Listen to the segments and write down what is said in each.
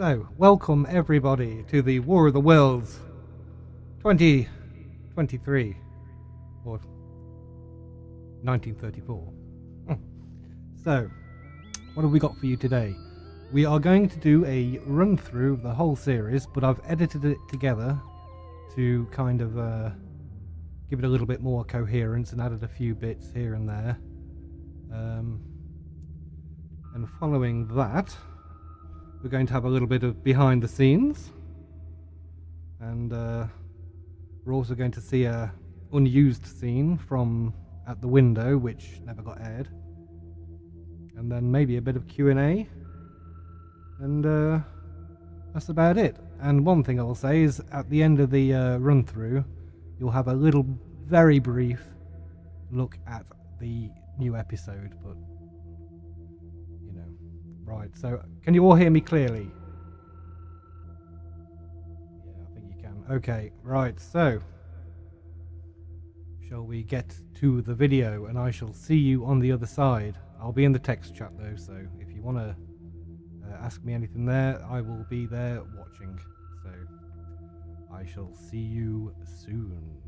So, welcome everybody to the War of the Worlds 2023 or 1934. So, what have we got for you today? We are going to do a run through of the whole series, but I've edited it together to kind of give it a little bit more coherence and added a few bits here and there. And following that, we're going to have a little bit of behind the scenes, and we're also going to see a unused scene from at the window, which never got aired, and then maybe a bit of Q&A, and that's about it. And one thing I'll say is at the end of the run through, you'll have a little very brief look at the new episode, but right, so can you all hear me clearly? Yeah, I think you can. Okay, right, so shall we get to the video, and I shall see you on the other side. I'll be in the text chat though, so if you want to ask me anything there, I will be there watching. So I shall see you soon.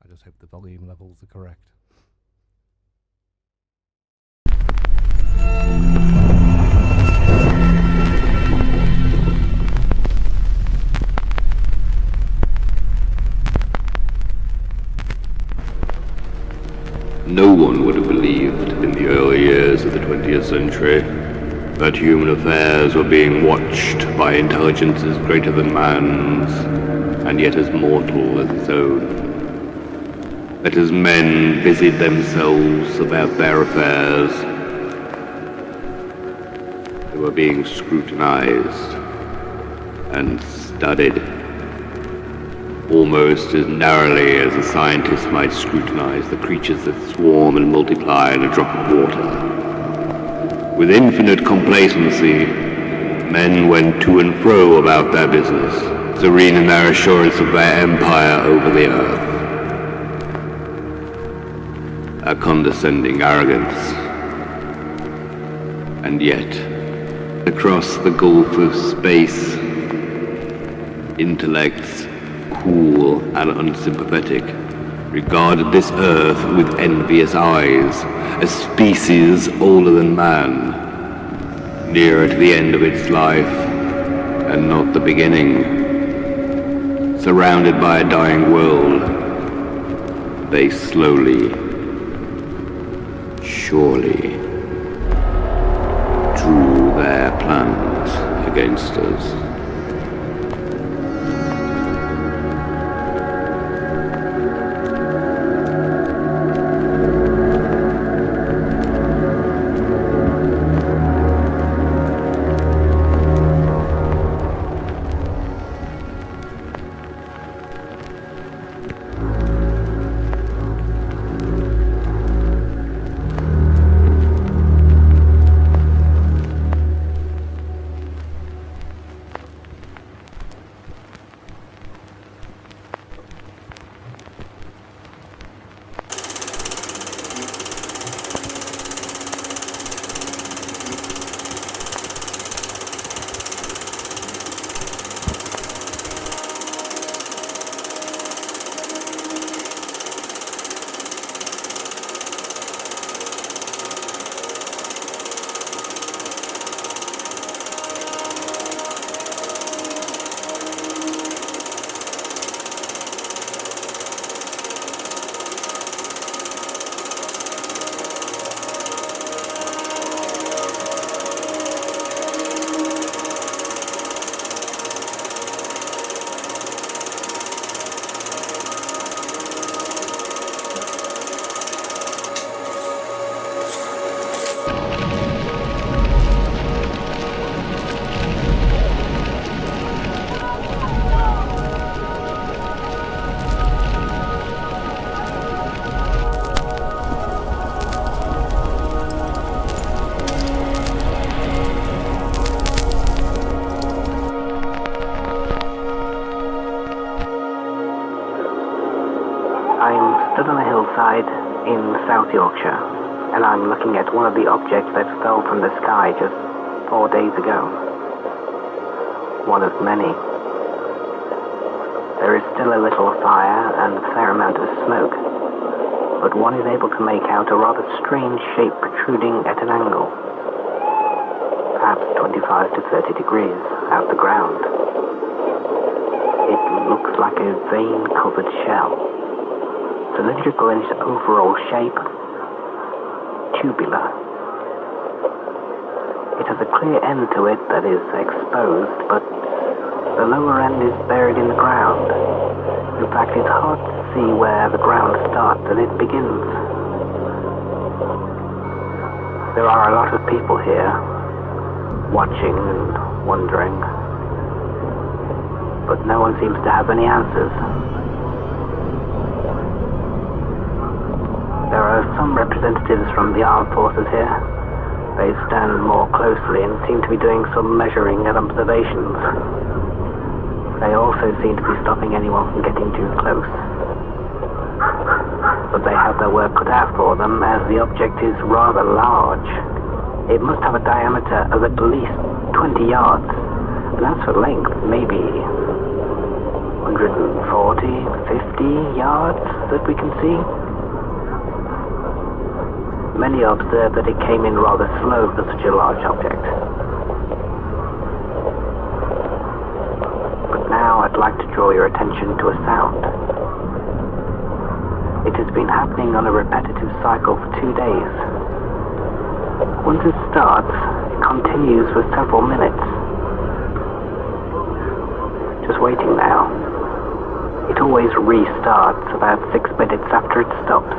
I just hope the volume levels are correct. No one would have believed in the early years of the 20th century that human affairs were being watched by intelligences greater than man's, and yet as mortal as its own. That as men busied themselves about their affairs, they were being scrutinized and studied almost as narrowly as a scientist might scrutinize the creatures that swarm and multiply in a drop of water. With infinite complacency, men went to and fro about their business, serene in their assurance of their empire over the earth. A condescending arrogance. And yet, across the gulf of space, intellects, cool and unsympathetic, regarded this earth with envious eyes, a species older than man, nearer to the end of its life, and not the beginning. Surrounded by a dying world, they slowly, surely, drew their plans against us. in South Yorkshire, and I'm looking at one of the objects that fell from the sky just 4 days ago. One of many. There is still a little fire and a fair amount of smoke, but one is able to make out a rather strange shape protruding at an angle, perhaps 25 to 30 degrees out the ground. It looks like a vein-covered shell, cylindrical in its overall shape, tubular. It has a clear end to it that is exposed, but the lower end is buried in the ground. In fact, it's hard to see where the ground starts and it begins. There are a lot of people here, watching and wondering, but no one seems to have any answers. There are some representatives from the armed forces here. They stand more closely and seem to be doing some measuring and observations. They also seem to be stopping anyone from getting too close. But they have their work cut out for them, as the object is rather large. It must have a diameter of at least 20 yards, and as for length, maybe 140, 50 yards that we can see. Many observe that it came in rather slow for such a large object. Now I'd like to draw your attention to a sound. It has been happening on a repetitive cycle for 2 days. Once it starts, it continues for several minutes. Just waiting now. It always restarts about 6 minutes after it stops.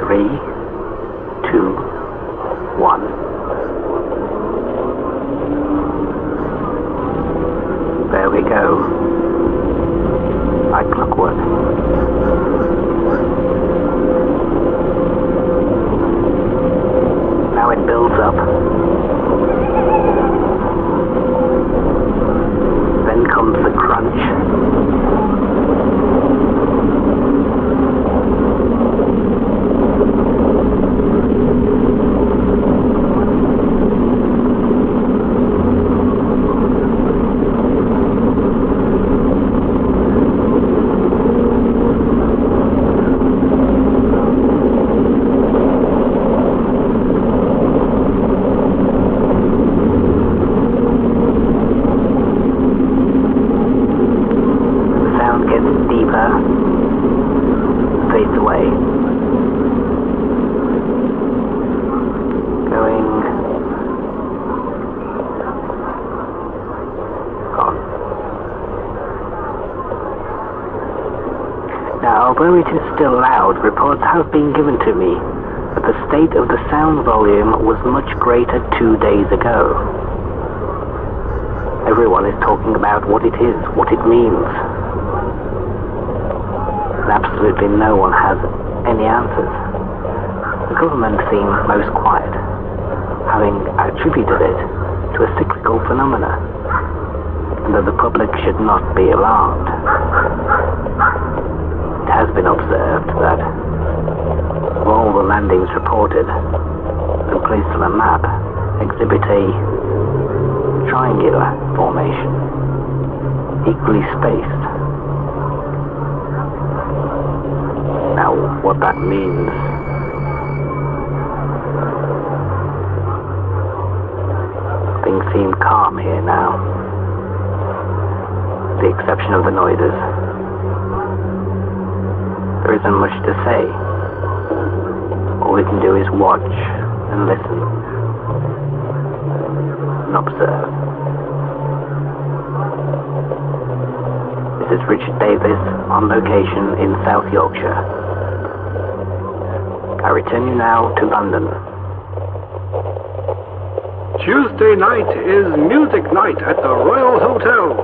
Three, two, one. There we go. Like clockwork. Now it builds up. Then comes the crunch. Fades away. Going on. Now, although it is still loud, reports have been given to me that the state of the sound volume was much greater 2 days ago. Everyone is talking about what it is, what it means. Absolutely no one has any answers. The government seem most quiet, having attributed it to a cyclical phenomena, and that the public should not be alarmed. It has been observed that of all the landings reported and placed on a map exhibit a triangular formation, equally spaced. Now, what that means, things seem calm here now, with the exception of the noises. There isn't much to say. All we can do is watch and listen and observe. This is Richard Davis on location in South Yorkshire. I return you now to London. Tuesday night is music night at the Royal Hotel.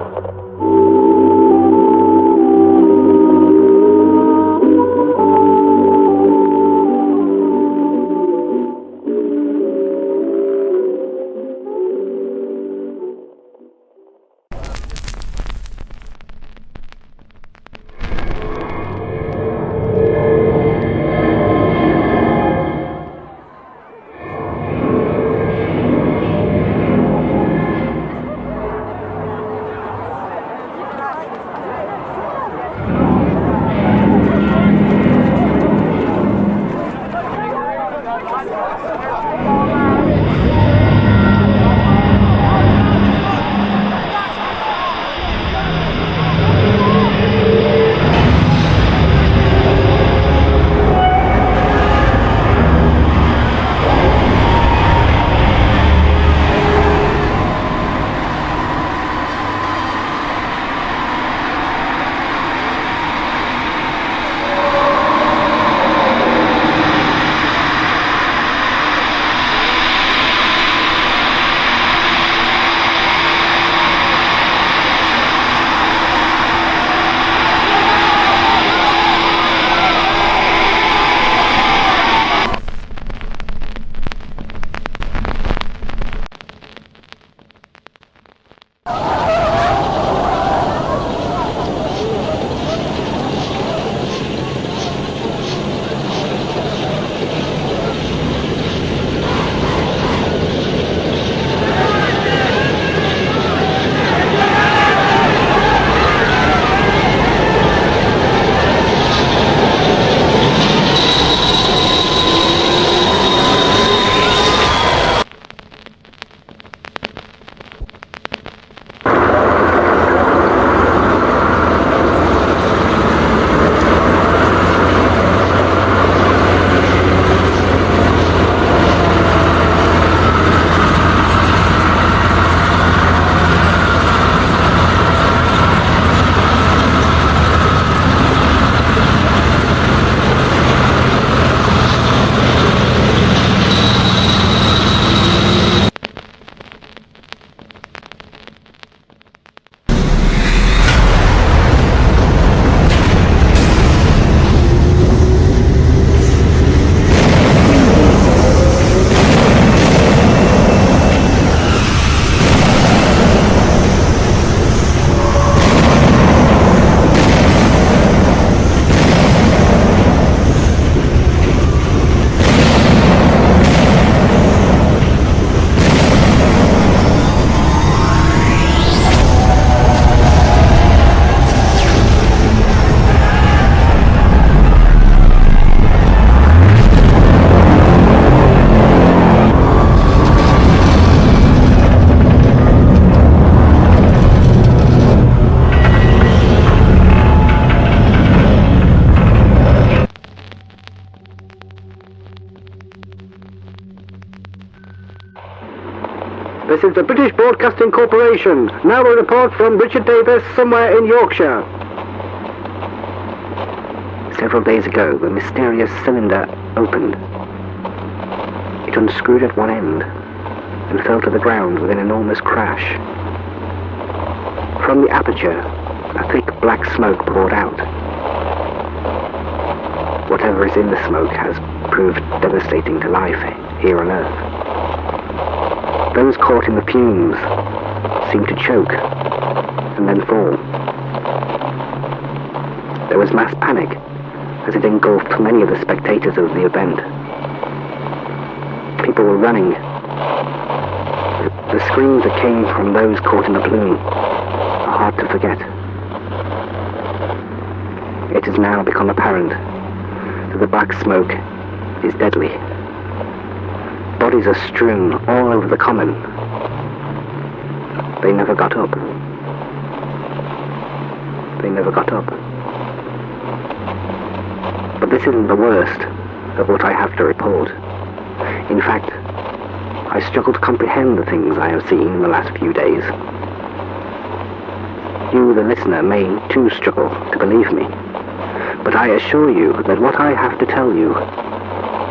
This is the British Broadcasting Corporation. Now a report from Richard Davis, somewhere in Yorkshire. Several days ago, the mysterious cylinder opened. It unscrewed at one end and fell to the ground with an enormous crash. From the aperture, a thick black smoke poured out. Whatever is in the smoke has proved devastating to life here on Earth. Those caught in the fumes seemed to choke and then fall. There was mass panic as it engulfed many of the spectators of the event. People were running. The screams that came from those caught in the plume are hard to forget. It has now become apparent that the black smoke is deadly. Bodies are strewn all over the common. They never got up. They never got up. But this isn't the worst of what I have to report. In fact, I struggle to comprehend the things I have seen in the last few days. You, the listener, may too struggle to believe me, but I assure you that what I have to tell you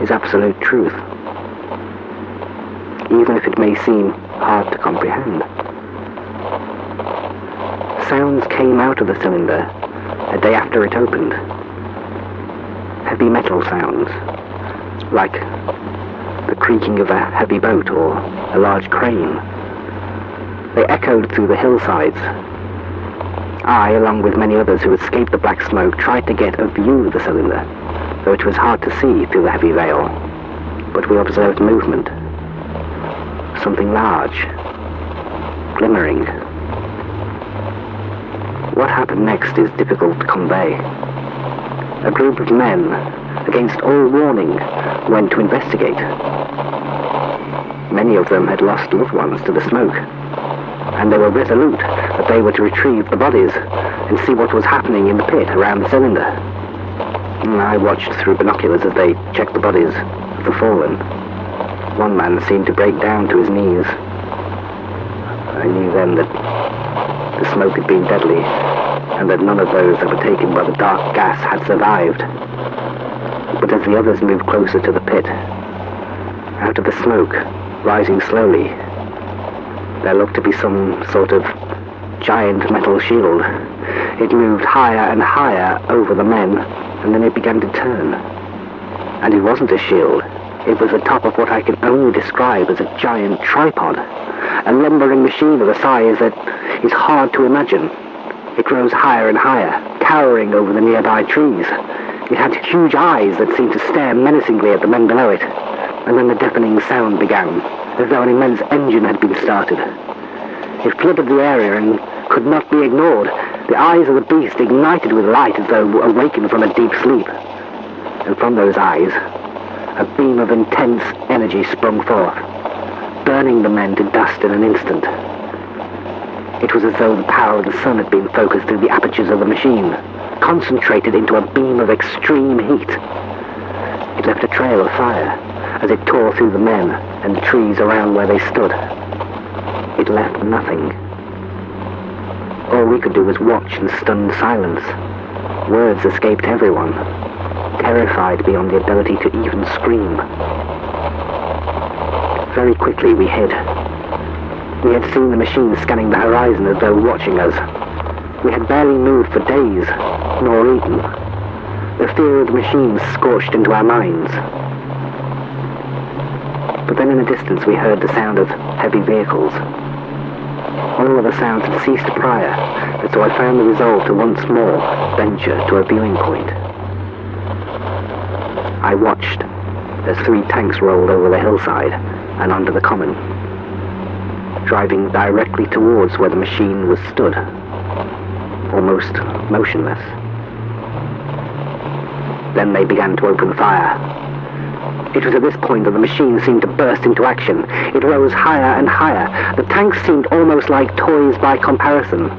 is absolute truth, even if it may seem hard to comprehend. Sounds came out of the cylinder a day after it opened. Heavy metal sounds, like the creaking of a heavy boat or a large crane. They echoed through the hillsides. I, along with many others who escaped the black smoke, tried to get a view of the cylinder, though it was hard to see through the heavy veil. But we observed movement. Something large, glimmering. What happened next is difficult to convey. A group of men, against all warning, went to investigate. Many of them had lost loved ones to the smoke, and they were resolute that they were to retrieve the bodies and see what was happening in the pit around the cylinder. I watched through binoculars as they checked the bodies of the fallen. One man seemed to break down to his knees. I knew then that the smoke had been deadly, and that none of those that were taken by the dark gas had survived. But as the others moved closer to the pit, out of the smoke, rising slowly, there looked to be some sort of giant metal shield. It moved higher and higher over the men, and then it began to turn. And it wasn't a shield. It was the top of what I can only describe as a giant tripod, a lumbering machine of a size that is hard to imagine. It rose higher and higher, towering over the nearby trees. It had huge eyes that seemed to stare menacingly at the men below it. And then the deafening sound began, as though an immense engine had been started. It flooded the area and could not be ignored. The eyes of the beast ignited with light as though awakened from a deep sleep. And from those eyes, a beam of intense energy sprung forth, burning the men to dust in an instant. It was as though the power of the sun had been focused through the apertures of the machine, concentrated into a beam of extreme heat. It left a trail of fire as it tore through the men and the trees around where they stood. It left nothing. All we could do was watch in stunned silence. Words escaped everyone, terrified beyond the ability to even scream. Very quickly we hid. We had seen the machine scanning the horizon as though watching us. We had barely moved for days, nor eaten. The fear of the machine scorched into our minds. But then in the distance we heard the sound of heavy vehicles. All other sounds had ceased prior, and so I found the resolve to once more venture to a viewing point. I watched as 3 tanks rolled over the hillside and onto the common, driving directly towards where the machine was stood, almost motionless. Then they began to open fire. It was at this point that the machine seemed to burst into action. It rose higher and higher. The tanks seemed almost like toys by comparison.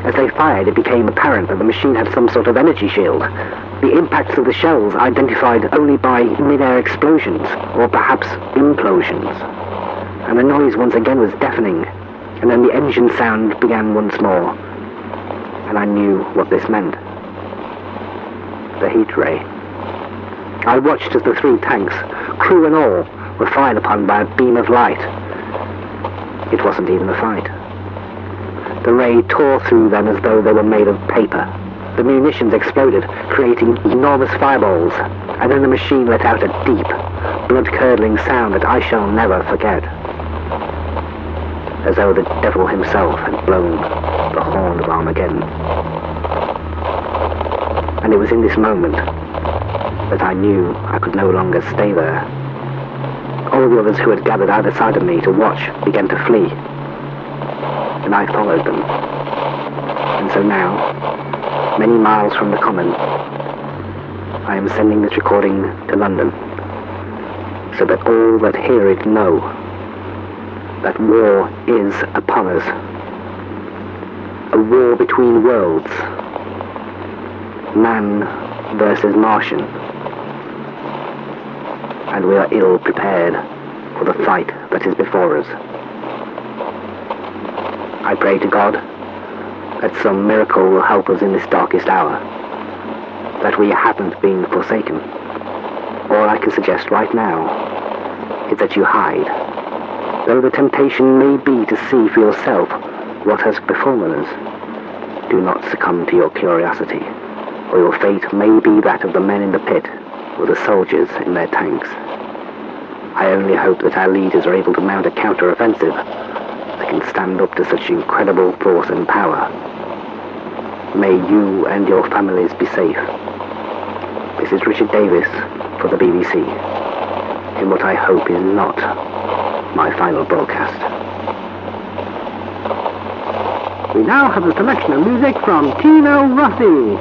As they fired, it became apparent that the machine had some sort of energy shield. The impacts of the shells identified only by mid-air explosions, or perhaps implosions. and the noise once again was deafening, and then the engine sound began once more, and I knew what this meant. The heat ray. I watched as the 3 tanks, crew and all, were fired upon by a beam of light. It wasn't even a fight. The ray tore through them as though they were made of paper. The munitions exploded, creating enormous fireballs, and then the machine let out a deep, blood-curdling sound that I shall never forget. As though the devil himself had blown the horn of Armageddon. And it was in this moment that I knew I could no longer stay there. All the others who had gathered either side of me to watch began to flee, and I followed them. And so now, many miles from the common, I am sending this recording to London, so that all that hear it know that war is upon us. A war between worlds. Man versus Martian. And we are ill prepared for the fight that is before us. I pray to God that some miracle will help us in this darkest hour, that we haven't been forsaken. All I can suggest right now is that you hide, though the temptation may be to see for yourself what has befallen us. Do not succumb to your curiosity, or your fate may be that of the men in the pit or the soldiers in their tanks. I only hope that our leaders are able to mount a counter-offensive that can stand up to such incredible force and power. May you and your families be safe. This is Richard Davis for the BBC, in what I hope is not my final broadcast. We now have a selection of music from Tino Rossi.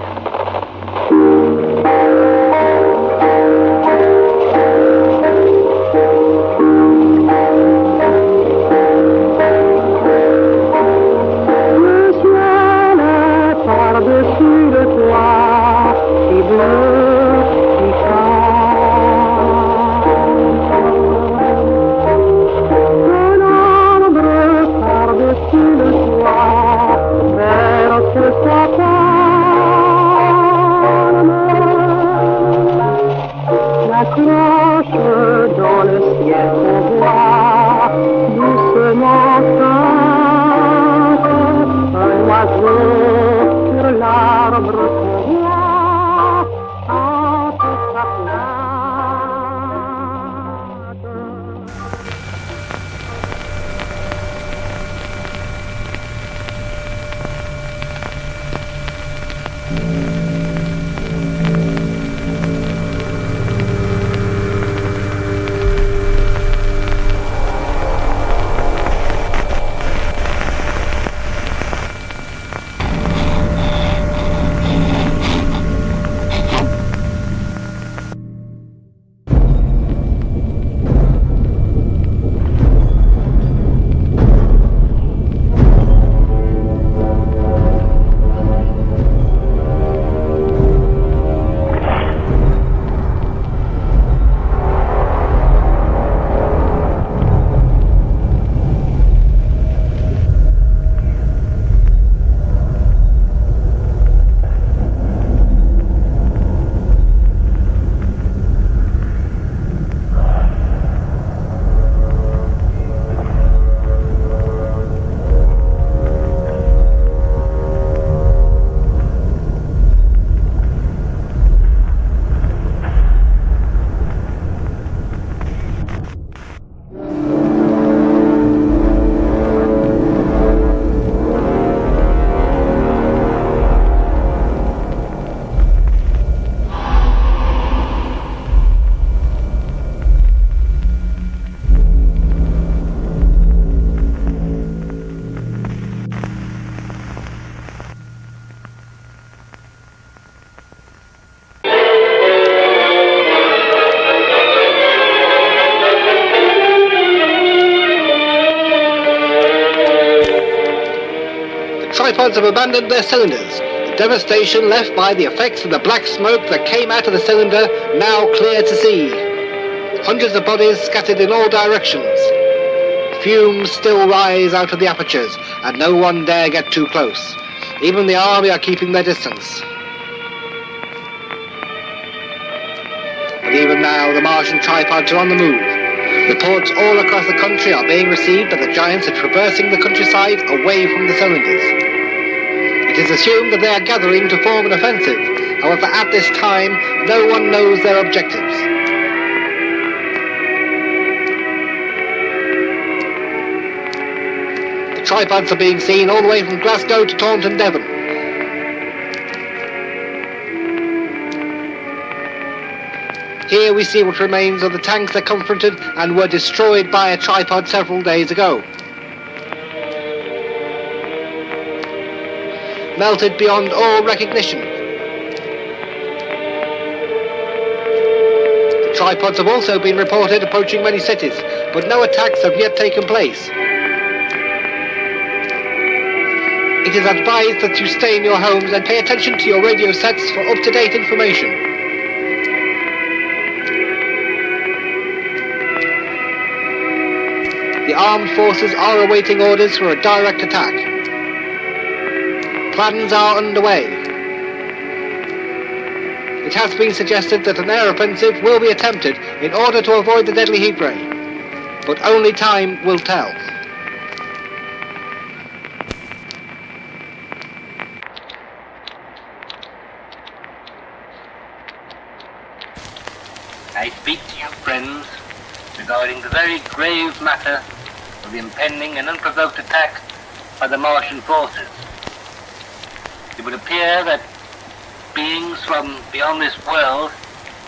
Tripods have abandoned their cylinders. The devastation left by the effects of the black smoke that came out of the cylinder now clear to see. Hundreds of bodies scattered in all directions. fumes still rise out of the apertures, and no one dare get too close. Even the army are keeping their distance. But even now, the Martian tripods are on the move. Reports all across the country are being received that the giants are traversing the countryside away from the cylinders. It is assumed that they are gathering to form an offensive. However, at this time, no one knows their objectives. The tripods are being seen all the way from Glasgow to Taunton, Devon. Here we see what remains of the tanks that confronted and were destroyed by a tripod several days ago. Melted beyond all recognition. The tripods have also been reported approaching many cities, but no attacks have yet taken place. It is advised that you stay in your homes and pay attention to your radio sets for up-to-date information. The armed forces are awaiting orders for a direct attack. Plans are underway. It has been suggested that an air offensive will be attempted in order to avoid the deadly heat ray, but only time will tell. I speak to you, friends, regarding the very grave matter of the impending and unprovoked attack by the Martian forces. It would appear that beings from beyond this world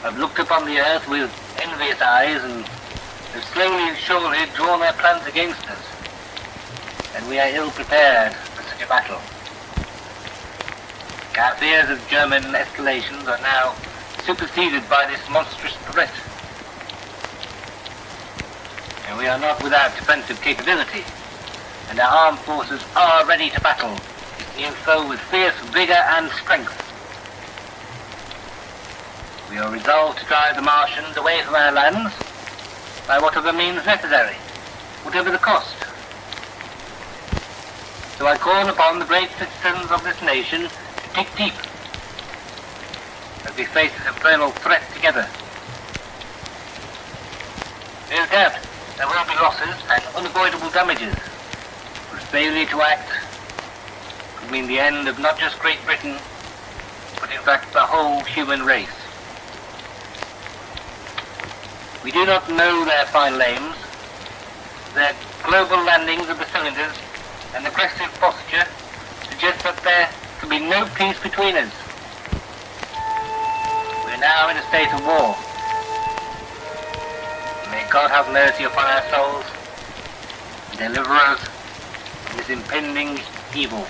have looked upon the earth with envious eyes and have slowly and surely drawn their plans against us, and we are ill prepared for such a battle. Our fears of German escalations are now superseded by this monstrous threat. And we are not without defensive capability, and our armed forces are ready to battle this new foe with fierce vigor and strength. We are resolved to drive the Martians away from our lands by whatever means necessary, whatever the cost. So I call upon the great citizens of this nation to dig deep as we face this infernal threat together. There's doubt there will be losses and unavoidable damages, but failure to act could mean the end of not just Great Britain, but in fact the whole human race. We do not know their final aims. Their global landings of the cylinders and aggressive posture suggest that there can be no peace between us. We are now in a state of war. May God have mercy upon our souls and deliver us from this impending evil.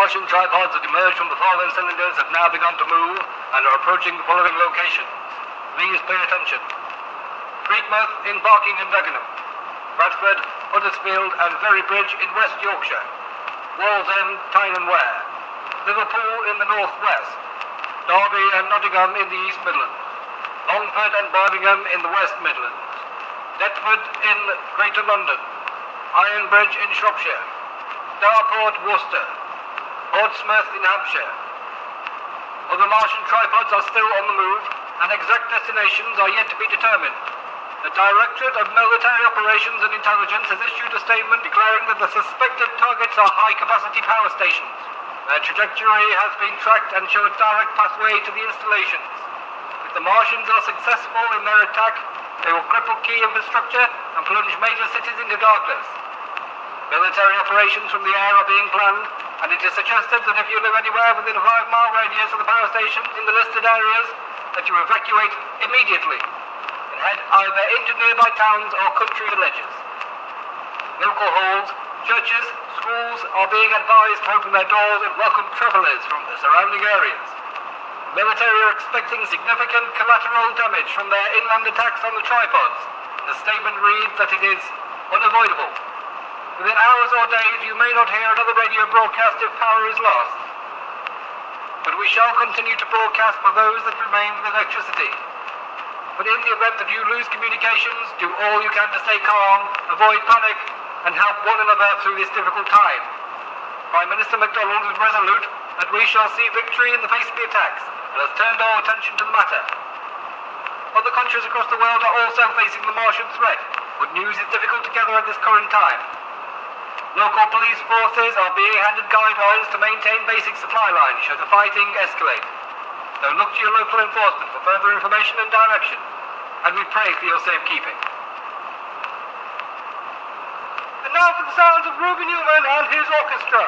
Martian tripods that emerged from the fallen cylinders have now begun to move and are approaching the following locations. Please pay attention. Freakmouth in Barking and Dagenham, Bradford, Huddersfield and Ferrybridge in West Yorkshire, Wallsend, Tyne and Ware, Liverpool in the North West, Derby and Nottingham in the East Midlands, Longford and Birmingham in the West Midlands, Deptford in Greater London, Ironbridge in Shropshire, Darport, Worcester, Portsmouth in Hampshire. Other Martian tripods are still on the move, and exact destinations are yet to be determined. The Directorate of Military Operations and Intelligence has issued a statement declaring that the suspected targets are high-capacity power stations. Their trajectory has been tracked and show a direct pathway to the installations. If the Martians are successful in their attack, they will cripple key infrastructure and plunge major cities into darkness. Military operations from the air are being planned, and it is suggested that if you live anywhere within a 5-mile radius of the power stations in the listed areas, that you evacuate immediately and head either into nearby towns or country villages. Local halls, churches, schools are being advised to open their doors and welcome travellers from the surrounding areas. The military are expecting significant collateral damage from their inland attacks on the tripods. The statement reads that it is unavoidable. Within hours or days, you may not hear another radio broadcast if power is lost. But we shall continue to broadcast for those that remain with electricity. But in the event that you lose communications, do all you can to stay calm, avoid panic, and help one another through this difficult time. Prime Minister MacDonald is resolute that we shall see victory in the face of the attacks, and has turned our attention to the matter. Other countries across the world are also facing the Martian threat, but news is difficult to gather at this current time. Local police forces are being handed guidelines to maintain basic supply lines should the fighting escalate. So look to your local enforcement for further information and direction, and we pray for your safekeeping. And now for the sounds of Ruben Newman and his orchestra.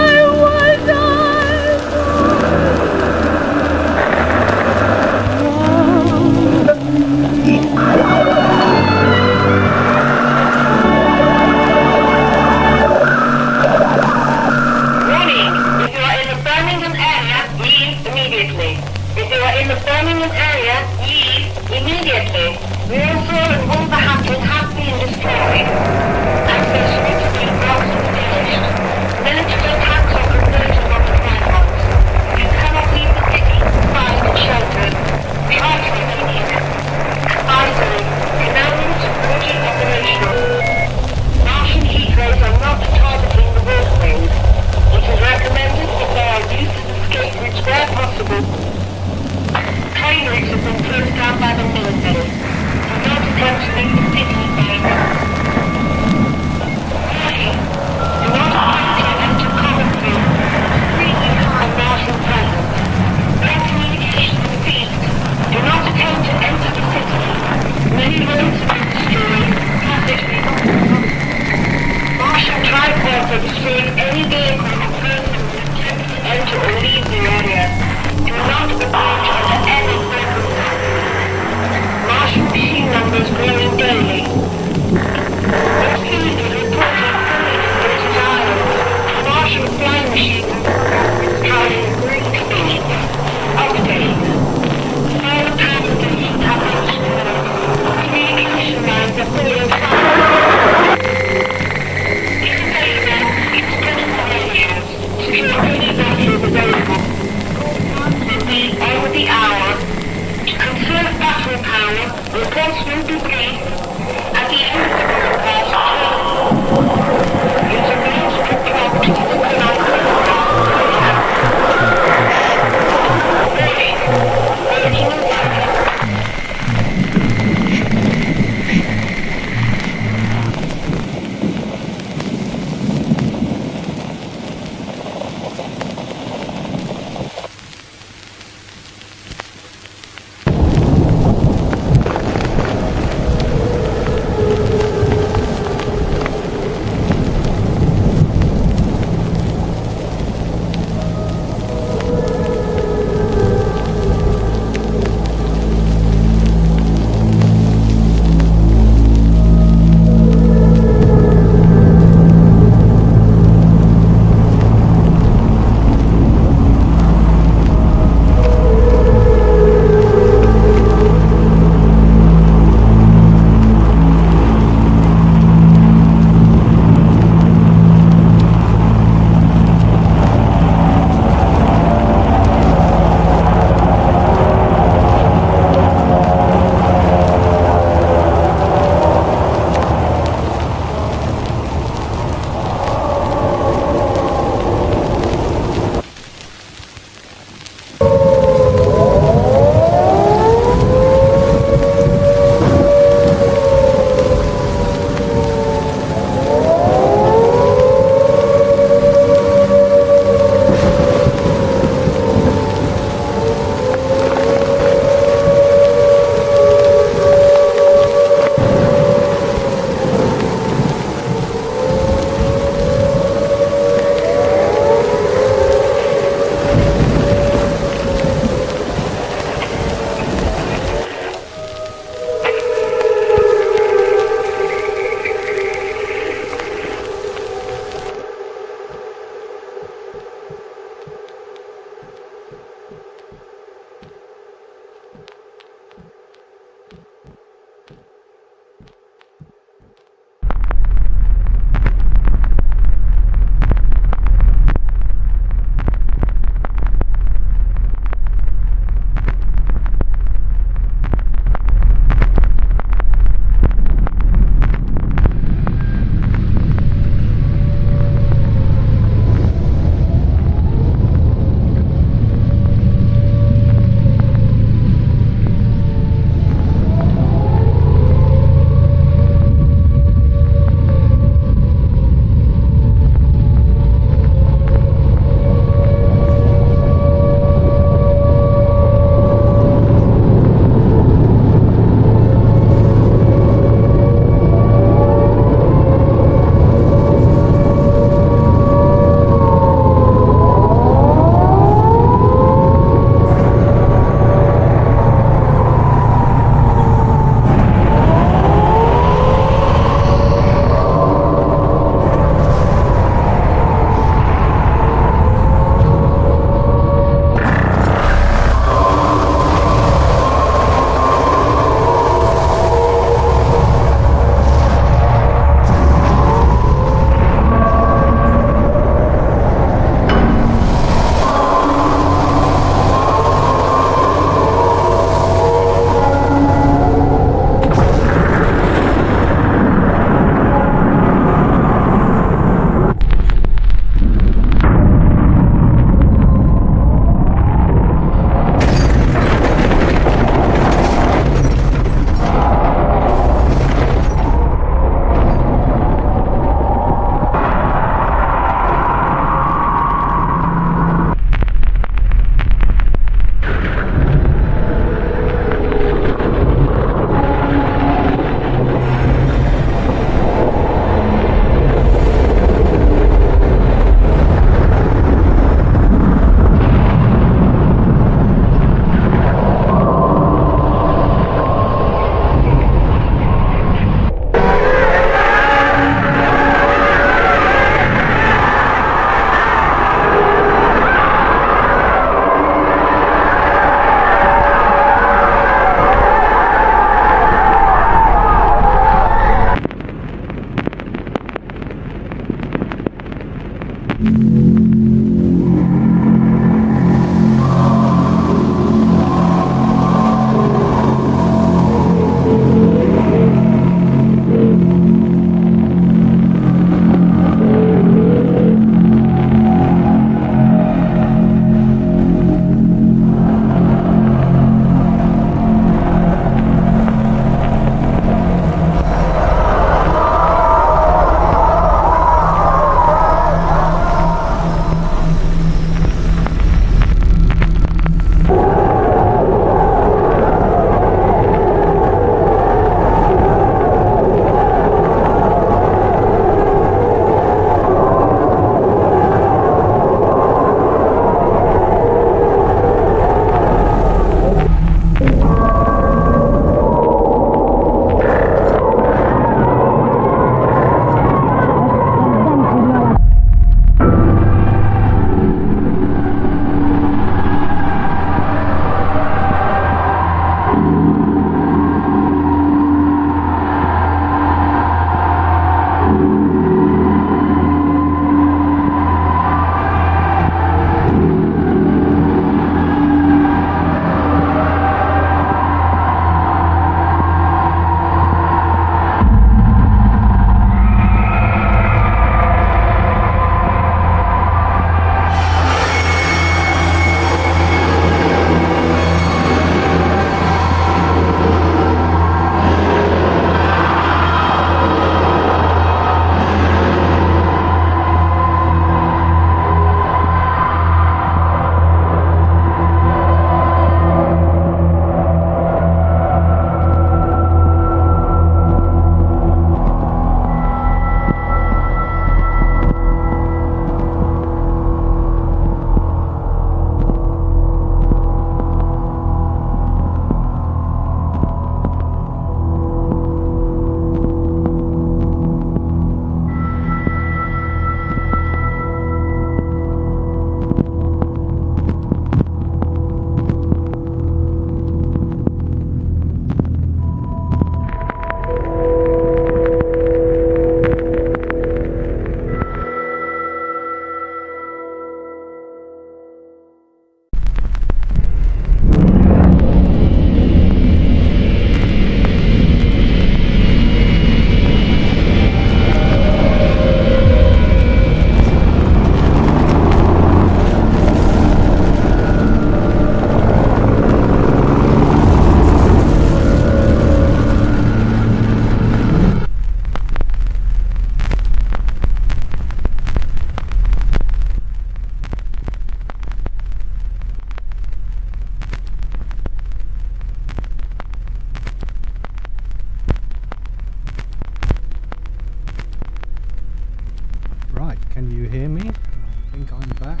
Can you hear me? I think I'm back.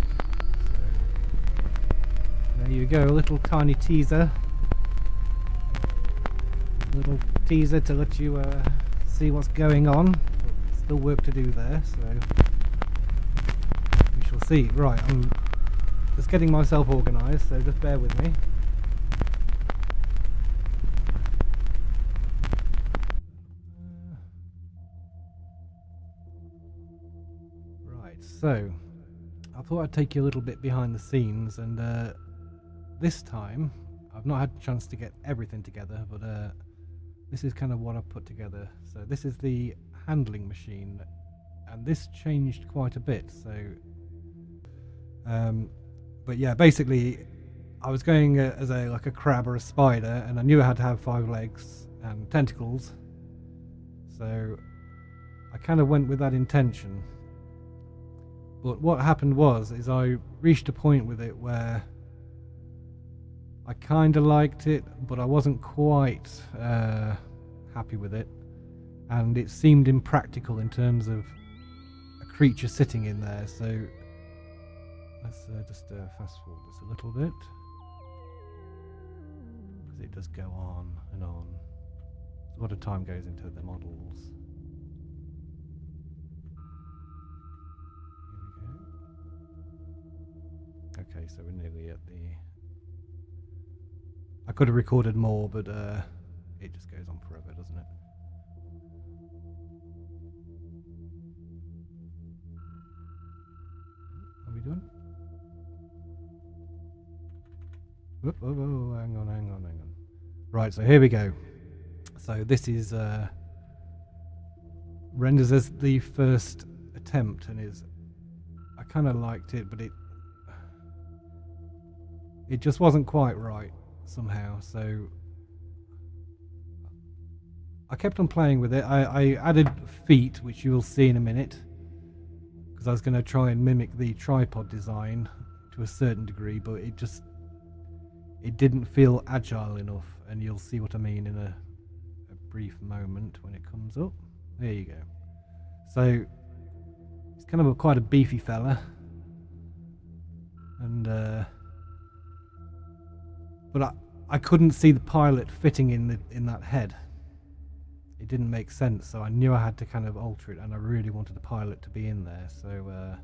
So, there you go, a little tiny teaser. A little teaser to let you see what's going on. Still work to do there, so we shall see. Right, I'm just getting myself organised, so just bear with me. So, I thought I'd take you a little bit behind the scenes, and this time, I've not had a chance to get everything together, but this is kind of what I've put together. So this is the handling machine, and this changed quite a bit, so but yeah, basically I was going as like a crab or a spider, and I knew I had to have 5 legs and tentacles, so I kind of went with that intention. But what happened was, I reached a point with it where I kind of liked it, but I wasn't quite happy with it, and it seemed impractical in terms of a creature sitting in there. So let's just fast forward this a little bit, because it does go on and on. A lot of time goes into the models. Okay, so we're nearly at the... I could have recorded more, but it just goes on forever, doesn't it? we doing? Oh, hang on. Right, so here we go. So this is renders as the first attempt, and I kind of liked it, but it just wasn't quite right somehow. So I kept on playing with it. I added feet, which you will see in a minute, because I was going to try and mimic the tripod design to a certain degree, but it didn't feel agile enough, and you'll see what I mean in a brief moment when it comes up. There you go. So it's kind of quite a beefy fella, and but I couldn't see the pilot fitting in that head. It didn't make sense, so I knew I had to kind of alter it, and I really wanted the pilot to be in there. So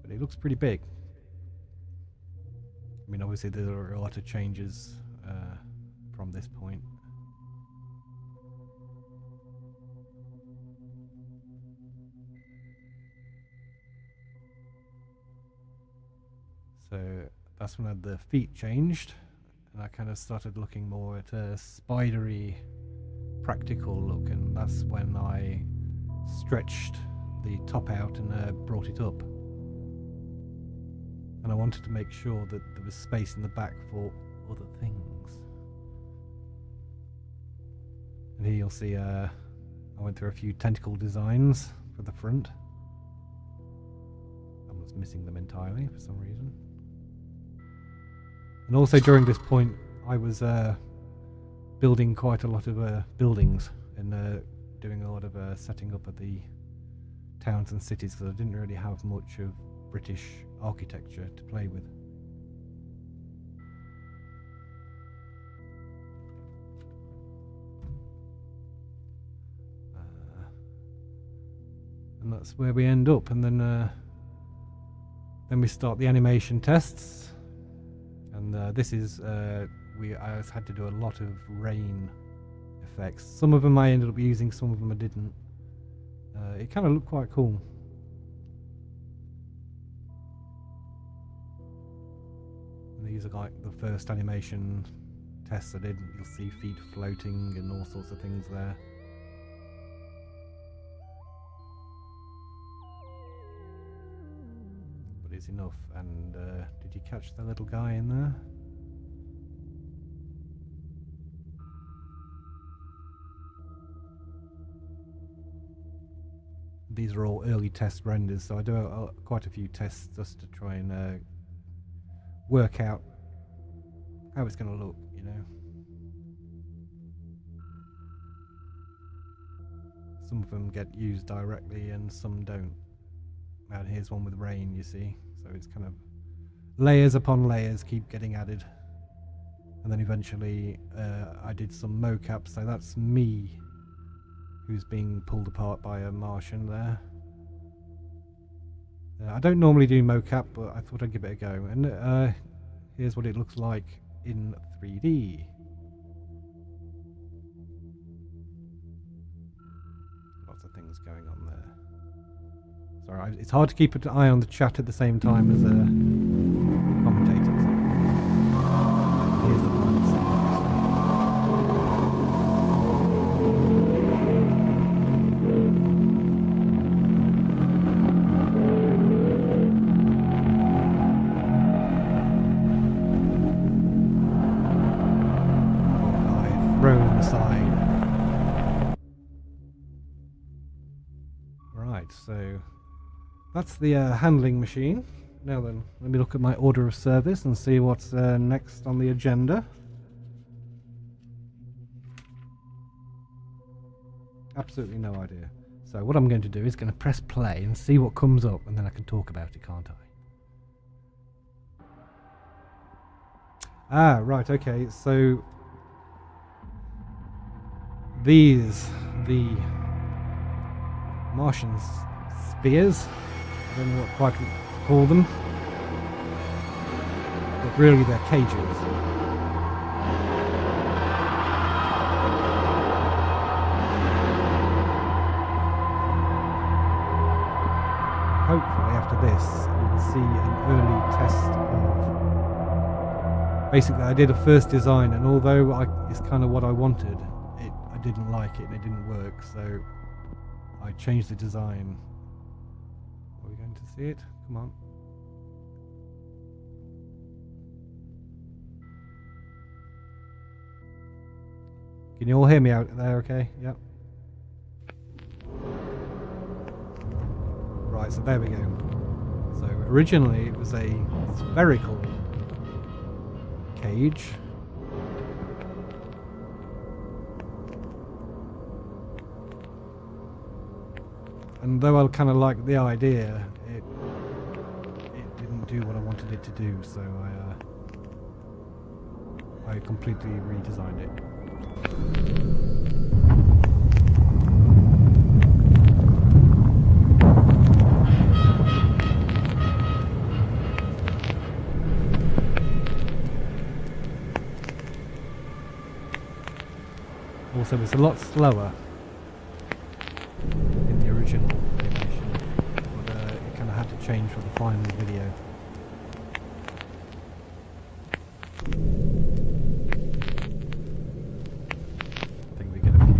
but it looks pretty big. I mean, obviously there are a lot of changes from this point. So that's when I had the feet changed, and I kind of started looking more at a spidery, practical look, and that's when I stretched the top out and brought it up. And I wanted to make sure that there was space in the back for other things. And here you'll see I went through a few tentacle designs for the front. I was missing them entirely for some reason. And also during this point I was building quite a lot of buildings and doing a lot of setting up of the towns and cities, because I didn't really have much of British architecture to play with. And that's where we end up, and then we start the animation tests, and this is I had to do a lot of rain effects. Some of them I ended up using, some of them I didn't. It kind of looked quite cool. These are like the first animation tests I did. You'll see feet floating and all sorts of things there. But it's enough. And did you catch the little guy in there? These are all early test renders, so I do quite a few tests just to try and work out how it's going to look, you know. Some of them get used directly and some don't. And here's one with rain, you see. So it's kind of layers upon layers keep getting added. And then eventually I did some mocap, so that's me who's being pulled apart by a Martian there. I don't normally do mocap, but I thought I'd give it a go. And here's what it looks like in 3D. Lots of things going on there. Sorry, it's hard to keep an eye on the chat at the same time as commentators. Here's the behind the scenes. Thrown aside. Right, so that's the handling machine. Now then, let me look at my order of service and see what's next on the agenda. Absolutely no idea. So what I'm going to do is going to press play and see what comes up, and then I can talk about it, can't I? Ah, right, okay, so these, the Martian spheres, I don't know what quite to call them, but really they're cages. hopefully after this you'll see an early test of... Basically I did a first design, and although it's kind of what I wanted, I didn't like it and it didn't work, so I changed the design. Are we going to see it? Come on. Can you all hear me out there okay? Yep. Right, so there we go. So originally it was a spherical cage. And though I kind of liked the idea, it didn't do what I wanted it to do, so I completely redesigned it. Also, it's a lot slower in the original animation, but it kind of had to change for the final video. I think we get a few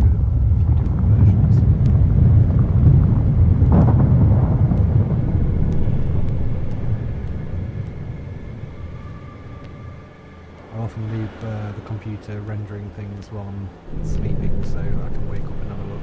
different versions. I often leave the computer rendering things while I'm sleeping, so I can wake up and have a look.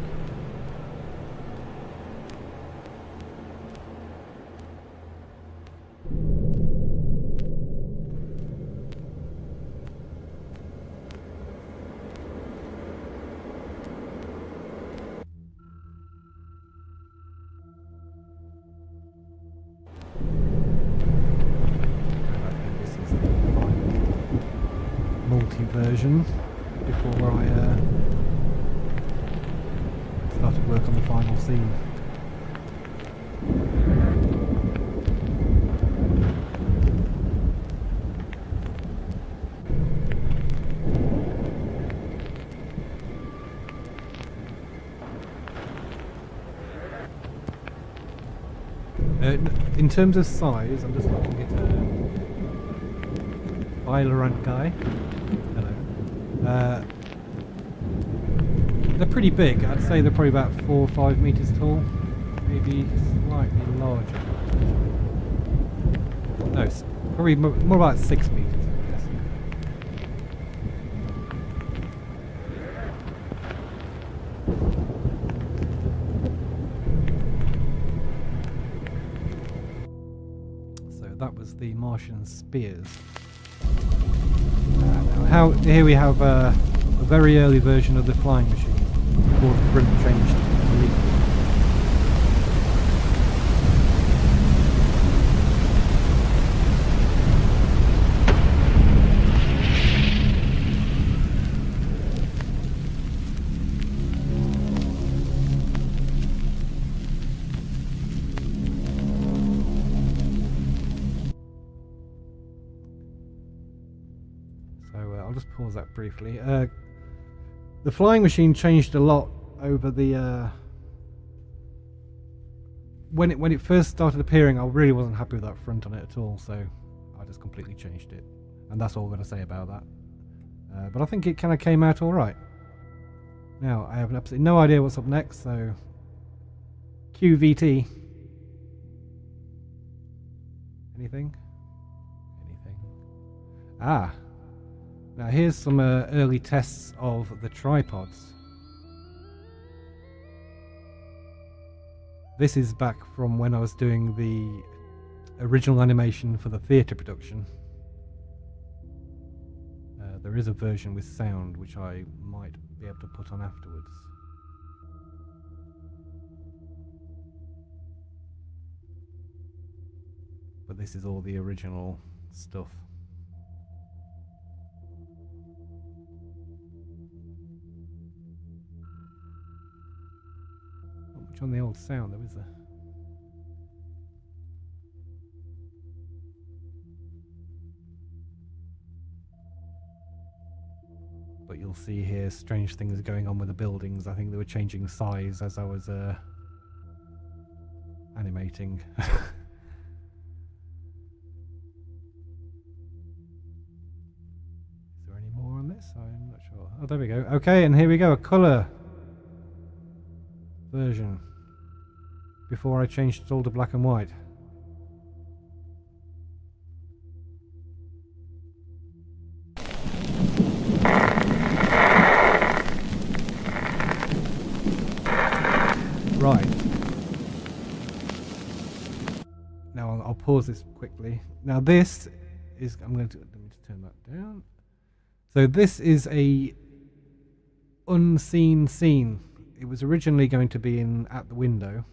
Version before I started work on the final scene. In terms of size, I'm just looking at Violent guy. They're pretty big. I'd say they're probably about 4 or 5 meters tall, maybe slightly larger. No, it's probably more about 6 meters, I guess. So that was the Martian spears. Here we have a very early version of the flying machine before the print changed to leaf. I'll just pause that briefly. The flying machine changed a lot over the when it first started appearing. I really wasn't happy with that front on it at all, so I just completely changed it, and that's all I'm going to say about that. But I think it kind of came out all right. Now I have absolutely no idea what's up next, so QVT. Anything? Ah. Now here's some early tests of the tripods. This is back from when I was doing the original animation for the theatre production. There is a version with sound which I might be able to put on afterwards. But this is all the original stuff. On the old sound, though, is there? But you'll see here strange things going on with the buildings. I think they were changing size as I was animating. Is there any more on this? I'm not sure. Oh, there we go. Okay, and here we go, a colour version. Before I changed it all to black and white. Right. Now I'll pause this quickly. Now this is, let me just turn that down. So this is a unseen scene. It was originally going to be in At the Window.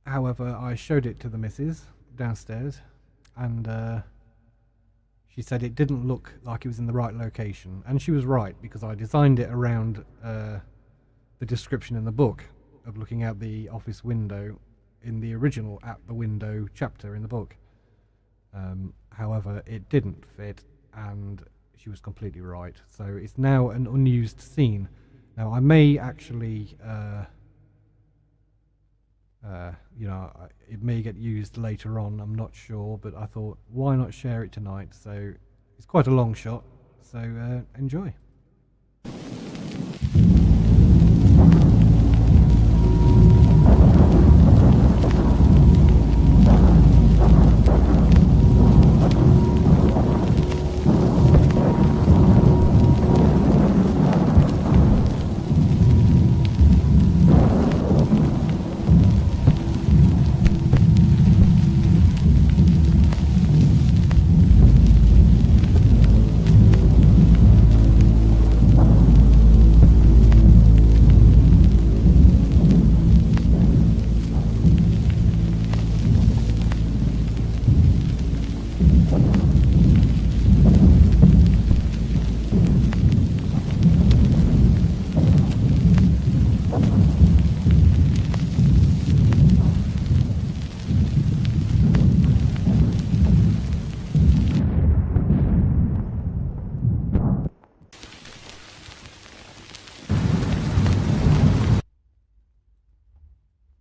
However, I showed it to the missus downstairs, and she said it didn't look like it was in the right location, and she was right, because I designed it around the description in the book of looking out the office window in the original At the Window chapter in the book. However, it didn't fit, and she was completely right. So it's now an unused scene. Now I may actually, it may get used later on, I'm not sure, but I thought, why not share it tonight? So it's quite a long shot, so enjoy.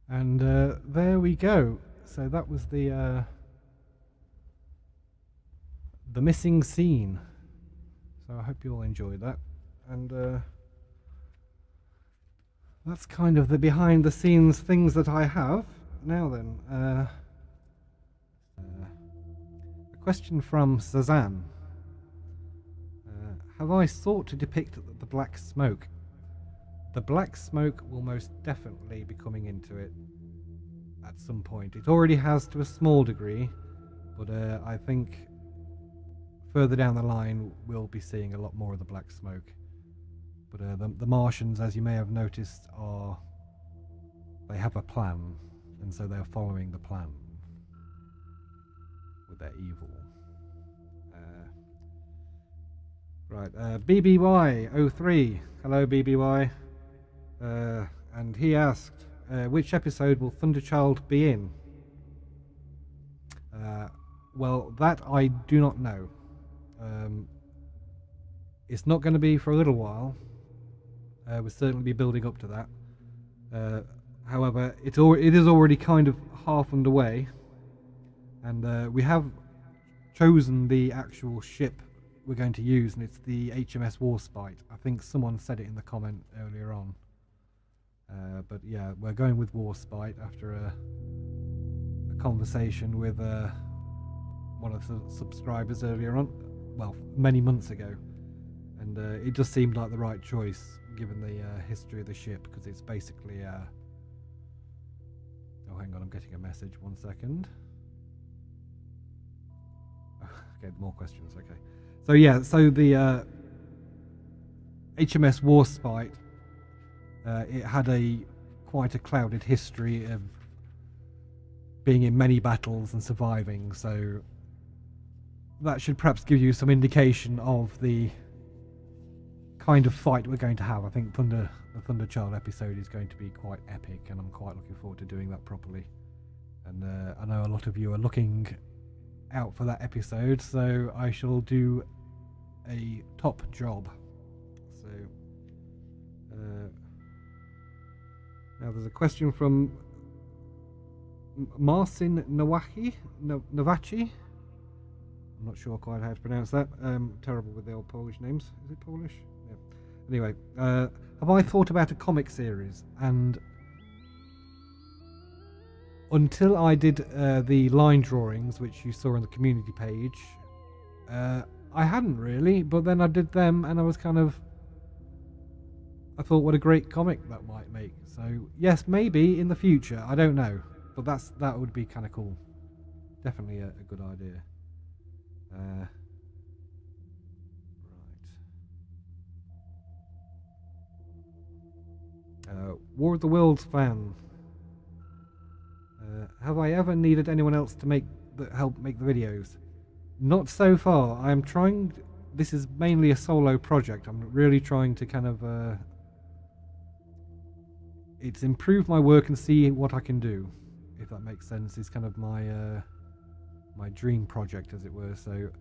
And there we go. So that was the missing scene. So I hope you all enjoyed that. And that's kind of the behind the scenes things that I have. Now then, a question from Suzanne. Have I sought to depict the black smoke? The black smoke will most definitely be coming into it at some point. It already has to a small degree, but I think further down the line we'll be seeing a lot more of the black smoke. But the Martians, as you may have noticed, they have a plan, and so they're following the plan with their evil. Right, BBY03. Hello, BBY. And he asked, which episode will Thunderchild be in? Well, that I do not know. It's not going to be for a little while. We'll certainly be building up to that. However, it is already kind of half underway, and we have chosen the actual ship we're going to use, and it's the HMS Warspite. I think someone said it in the comment earlier on. But yeah, we're going with Warspite after a conversation with one of the subscribers earlier on, well, many months ago, and it just seemed like the right choice given the history of the ship, because it's basically oh, hang on, I'm getting a message, 1 second. Okay, more questions, okay. So yeah, so the HMS Warspite, it had quite a clouded history of being in many battles and surviving, so that should perhaps give you some indication of the kind of fight we're going to have. I think the Thunderchild episode is going to be quite epic, and I'm quite looking forward to doing that properly. And I know a lot of you are looking out for that episode, so I shall do a top job. So Now there's a question from Marcin Nowacki. I'm not sure quite how to pronounce that. Terrible with the old Polish names. Is it Polish? Yeah. Anyway, have I thought about a comic series? And until I did the line drawings, which you saw on the community page, I hadn't really. But then I did them, and I was kind of... I thought, what a great comic that might make. So, yes, maybe in the future. I don't know. But that would be kind of cool. Definitely a good idea. Right. War of the Worlds fan. Have I ever needed anyone else to help make the videos? Not so far. I am trying. This is mainly a solo project. I'm really trying to kind of it's improve my work and see what I can do, if that makes sense. Is kind of my my dream project, as it were. So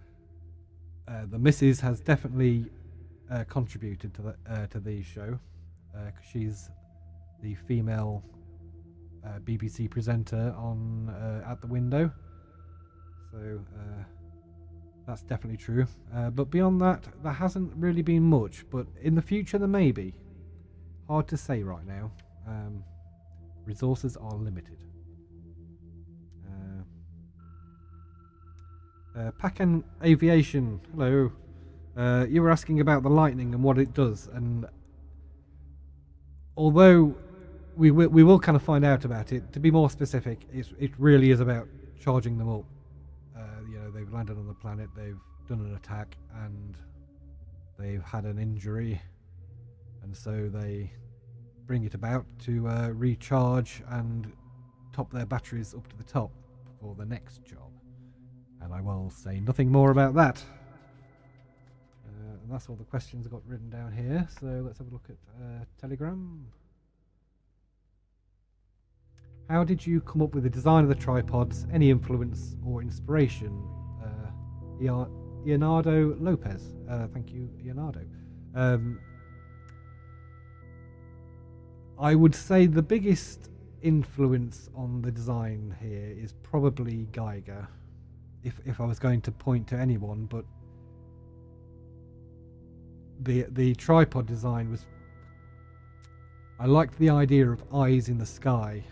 the missus has definitely contributed to the show, because she's the female BBC presenter on At the Window. So that's definitely true. But beyond that, there hasn't really been much. But in the future, there may be. Hard to say right now. Resources are limited. Pacan Aviation, hello. You were asking about the lightning and what it does, and although we will kind of find out about it, to be more specific, it really is about charging them up. You know, they've landed on the planet, they've done an attack, and they've had an injury, and so they bring it about to recharge and top their batteries up to the top for the next job. And I will say nothing more about that. And that's all the questions I got written down here. So let's have a look at Telegram. How did you come up with the design of the tripods? Any influence or inspiration? Leonardo Lopez. Thank you, Leonardo. I would say the biggest influence on the design here is probably Geiger, if I was going to point to anyone. But the tripod design was... I liked the idea of eyes in the sky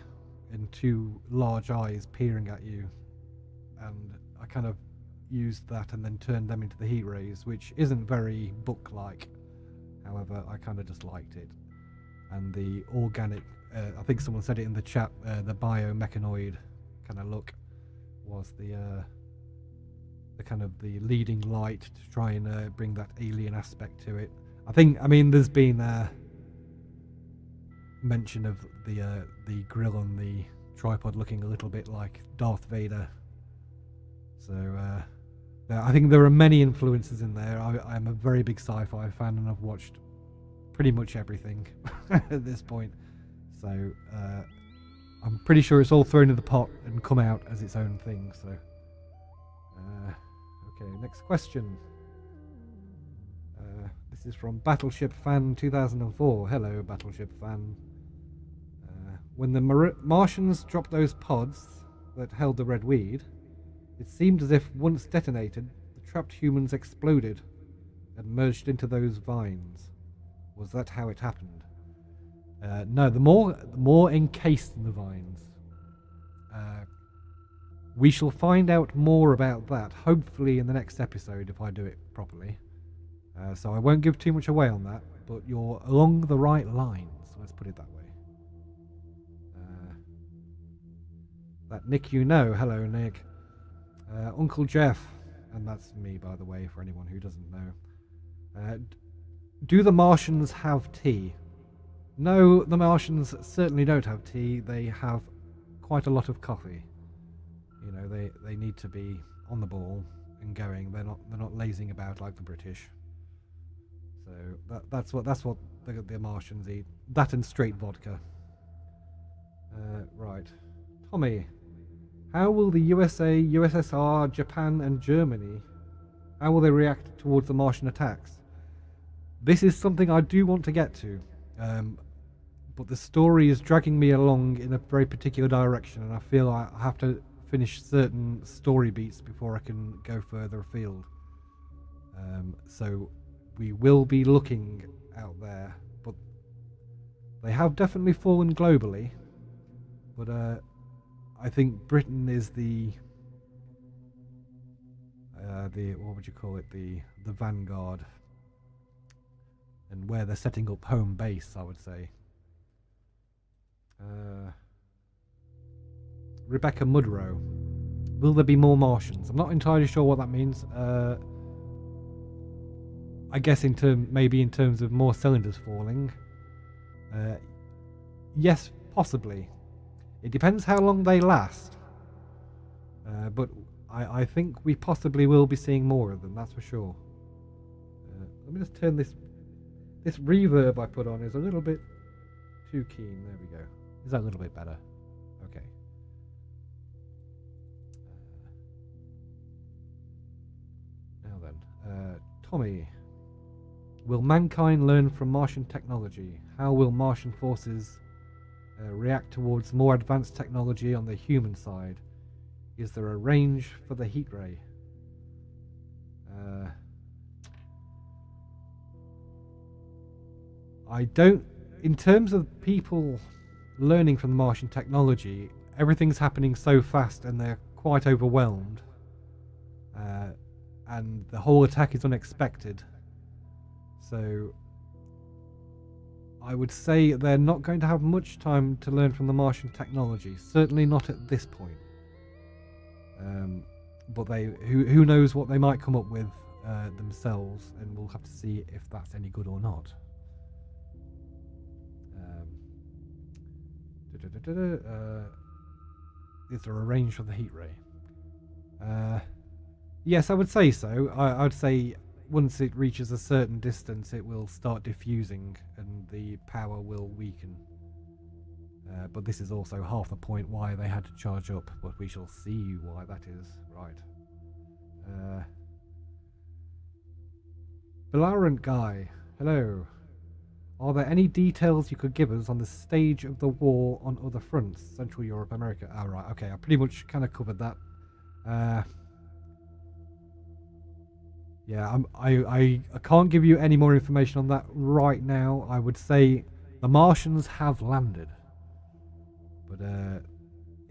and two large eyes peering at you, and I kind of used that and then turned them into the heat rays, which isn't very book-like. However, I kind of just liked it. And the organic, I think someone said it in the chat, the biomechanoid kind of look was the kind of the leading light to try and bring that alien aspect to it. I mean, there's been mention of the grill on the tripod looking a little bit like Darth Vader. So I think there are many influences in there. I'm a very big sci-fi fan, and I've watched pretty much everything at this point. So I'm pretty sure it's all thrown in the pot and come out as its own thing. So okay, next question. This is from Battleship Fan 2004. Hello, Battleship Fan. When the Martians dropped those pods that held the red weed, it seemed as if once detonated, the trapped humans exploded and merged into those vines. Was that how it happened? No, the more encased in the vines. We shall find out more about that, hopefully in the next episode, if I do it properly. So I won't give too much away on that, but you're along the right lines, let's put it that way. That Nick you know, hello Nick. Uncle Jeff, and that's me by the way, for anyone who doesn't know. Do the Martians have tea? No, the Martians certainly don't have tea. They have quite a lot of coffee. You know, they need to be on the ball and going. They're not lazing about like the British. So that's what the Martians eat. That and straight vodka. Right, Tommy. How will the USA, USSR, Japan, and Germany? How will they react towards the Martian attacks? This is something I do want to get to. but the story is dragging me along in a very particular direction, and I feel I have to finish certain story beats before I can go further afield. So we will be looking out there, but they have definitely fallen globally. But I think Britain is the what would you call it, the vanguard, and where they're setting up home base, I would say. Rebecca Mudrow, will there be more Martians? I'm not entirely sure what that means. I guess maybe in terms of more cylinders falling. Yes, possibly. It depends how long they last. But I think we possibly will be seeing more of them, that's for sure. Let me just turn this reverb I put on is a little bit too keen. There we go. Is that a little bit better? Okay. Now then, Tommy. Will mankind learn from Martian technology? How will Martian forces react towards more advanced technology on the human side? Is there a range for the heat ray? I don't... In terms of people learning from the Martian technology, everything's happening so fast and they're quite overwhelmed. And the whole attack is unexpected. So I would say they're not going to have much time to learn from the Martian technology. Certainly not at this point. But who knows what they might come up with themselves, and we'll have to see if that's any good or not. Is there a range for the heat ray? Yes, I would say so. I would say once it reaches a certain distance, it will start diffusing and the power will weaken. But this is also half the point why they had to charge up, but we shall see why that is. Right. Valorant Guy, hello. Are there any details you could give us on the stage of the war on other fronts? Central Europe, America. Oh, right, okay, I pretty much kind of covered that. Yeah, I can't give you any more information on that right now. I would say the Martians have landed. But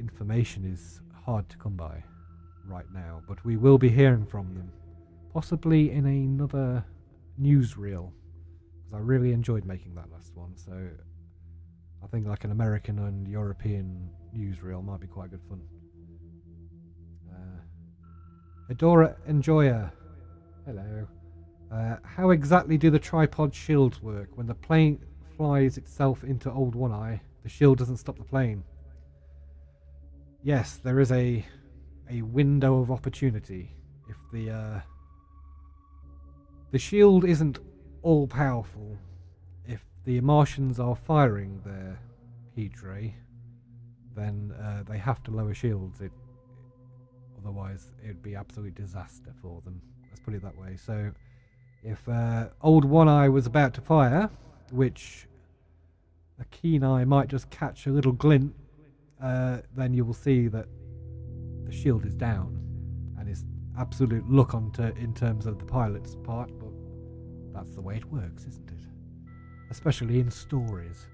information is hard to come by right now. But we will be hearing from them. Possibly in another newsreel. Because I really enjoyed making that last one. So I think like an American and European newsreel might be quite good fun. Adora Enjoyer. Hello. How exactly do the tripod shields work? When the plane flies itself into Old One Eye, the shield doesn't stop the plane. Yes, there is a window of opportunity. If the shield isn't all powerful, if the Martians are firing their heat ray, then they have to lower shields. Otherwise, it would be absolute disaster for them. Let's put it that way. So, if Old One Eye was about to fire, which a keen eye might just catch a little glint, then you will see that the shield is down, and it's absolute luck in terms of the pilot's part. But that's the way it works, isn't it? Especially in stories.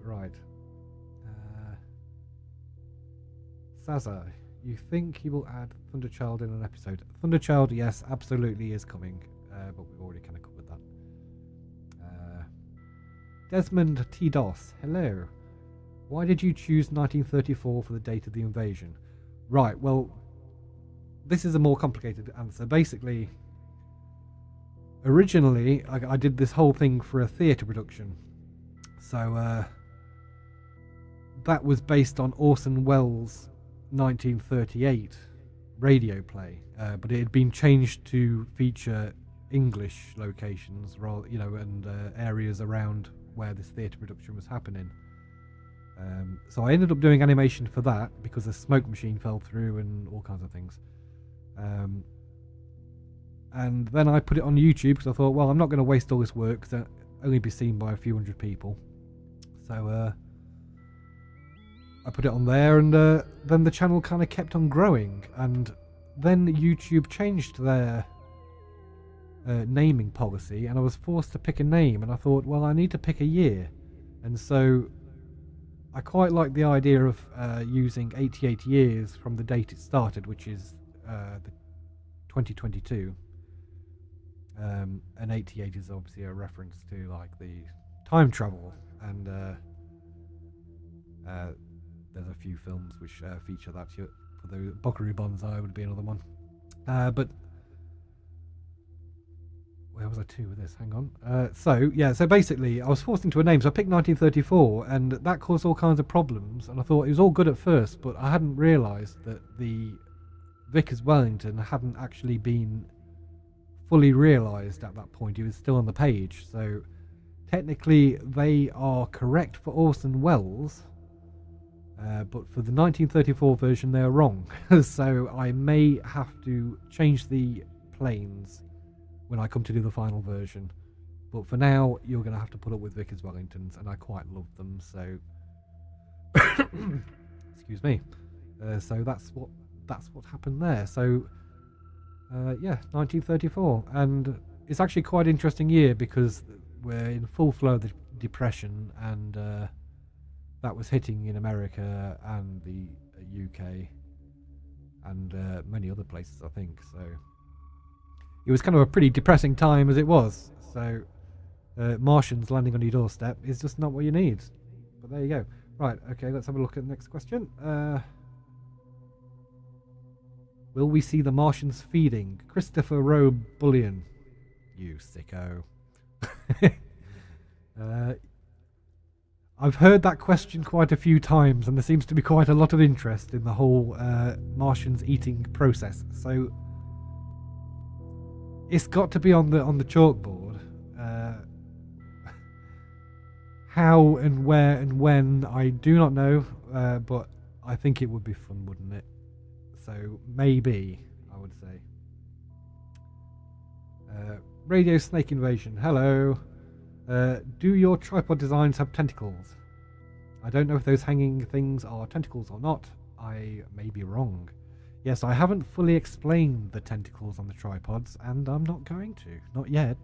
Right. Saza. You think he will add Thunderchild in an episode? Thunderchild, yes, absolutely is coming, but we've already kind of covered that. Desmond T. Doss, hello. Why did you choose 1934 for the date of the invasion? Right, well, this is a more complicated answer. Basically, originally, I did this whole thing for a theatre production. So, that was based on Orson Welles' 1938 radio play, but it had been changed to feature English locations, and areas around where this theatre production was happening. So I ended up doing animation for that because the smoke machine fell through and all kinds of things. And then I put it on YouTube because I thought, well, I'm not going to waste all this work because it'll only be seen by a few hundred people. So I put it on there, and then the channel kind of kept on growing, and then YouTube changed their naming policy, and I was forced to pick a name, and I thought, well, I need to pick a year, and so I quite like the idea of using 88 years from the date it started, which is the 2022. And 88 is obviously a reference to like the time travel, and there's a few films which feature that. For the Buckaroo Banzai would be another one. But where was I to with this? Hang on. So basically I was forced into a name, so I picked 1934, and that caused all kinds of problems, and I thought it was all good at first, but I hadn't realised that the Vickers Wellington hadn't actually been fully realised at that point. It was still on the page, so technically they are correct for Orson Welles, but for the 1934 version they are wrong. So I may have to change the planes when I come to do the final version, but for now you're going to have to put up with Vickers Wellingtons, and I quite love them, so excuse me. So that's what happened there. So yeah, 1934, and it's actually quite an interesting year because we're in full flow of the Depression, and that was hitting in America and the UK and many other places, I think. So it was kind of a pretty depressing time as it was. So Martians landing on your doorstep is just not what you need. But there you go. Right, okay, let's have a look at the next question. Will we see the Martians feeding? Christopher Rowe Bullion. You sicko. I've heard that question quite a few times, and there seems to be quite a lot of interest in the whole Martians eating process. So it's got to be on the chalkboard. How and where and when, I do not know, but I think it would be fun, wouldn't it? So maybe, I would say. Radio Snake Invasion, hello. Do your tripod designs have tentacles? I don't know if those hanging things are tentacles or not. I may be wrong. Yes, I haven't fully explained the tentacles on the tripods, and I'm not going to. Not yet.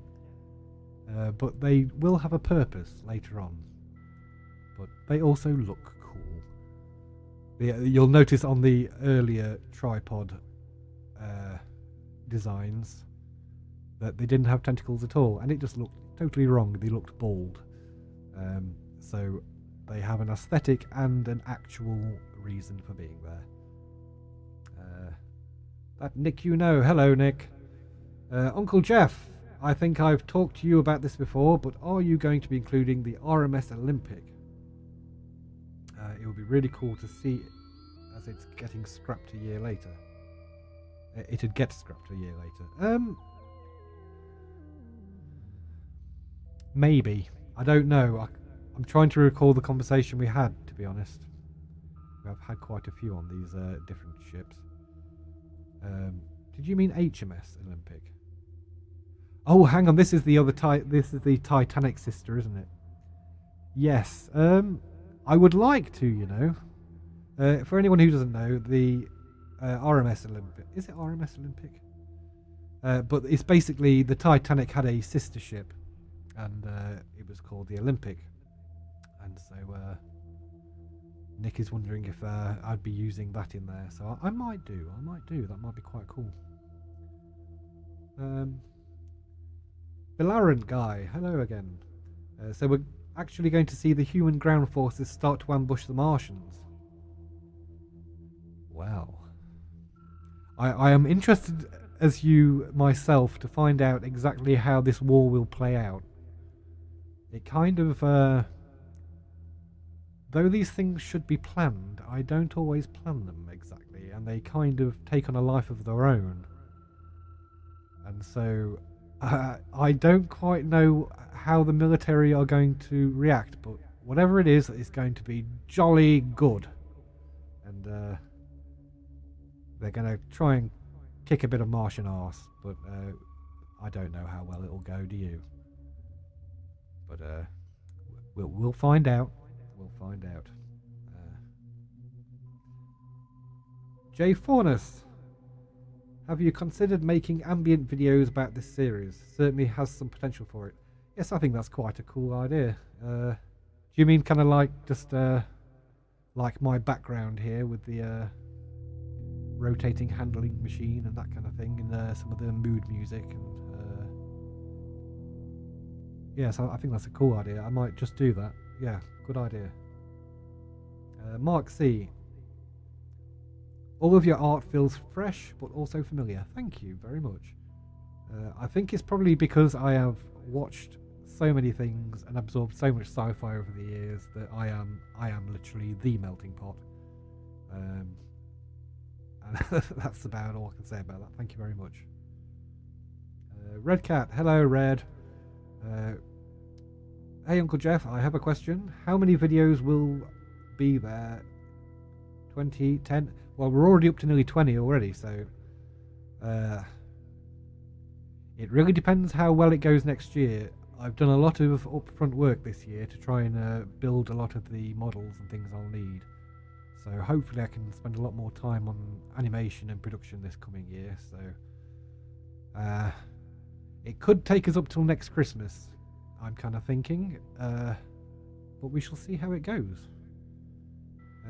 But they will have a purpose later on. But they also look cool. You'll notice on the earlier tripod designs that they didn't have tentacles at all, and it just looked totally wrong. They looked bald. So they have an aesthetic and an actual reason for being there. That Nick you know. Hello, Nick. Uncle Jeff, I think I've talked to you about this before, but are you going to be including the RMS Olympic? It would be really cool to see as it's getting scrapped a year later. It'd get scrapped a year later. Maybe. I don't know. I'm trying to recall the conversation we had, to be honest. I've had quite a few on these different ships. Did you mean HMS Olympic? Oh, hang on. This is the other this is the Titanic sister, isn't it? Yes. I would like to, you know. For anyone who doesn't know, the RMS Olympic. Is it RMS Olympic? But it's basically the Titanic had a sister ship, and it was called the Olympic. And so Nick is wondering if I'd be using that in there. So I might do. That might be quite cool. Belarant guy, hello again. So we're actually going to see the human ground forces start to ambush the Martians. Well, I am interested, as you myself, to find out exactly how this war will play out. It kind of, though these things should be planned, I don't always plan them exactly, and they kind of take on a life of their own. And so I don't quite know how the military are going to react, but whatever it is, it's going to be jolly good. And they're going to try and kick a bit of Martian arse, but I don't know how well it'll go, do you? But we'll find out. we'll find out. Jay Faunus, have you considered making ambient videos about this series? Certainly has some potential for it. Yes, I think that's quite a cool idea. Do you mean kind of like just like my background here with the rotating handling machine and that kind of thing, and some of the mood music? And yes, I think that's a cool idea. I might just do that. Yeah, good idea. Mark C. All of your art feels fresh, but also familiar. Thank you very much. I think it's probably because I have watched so many things and absorbed so much sci-fi over the years that I am literally the melting pot. And that's about all I can say about that. Thank you very much. Red Cat, hello Red. Hey Uncle Jeff, I have a question. How many videos will be there? 20, 10? Well, we're already up to nearly 20 already, so it really depends how well it goes next year. I've done a lot of upfront work this year to try and build a lot of the models and things I'll need. So hopefully I can spend a lot more time on animation and production this coming year. So it could take us up till next Christmas, I'm kind of thinking, but we shall see how it goes.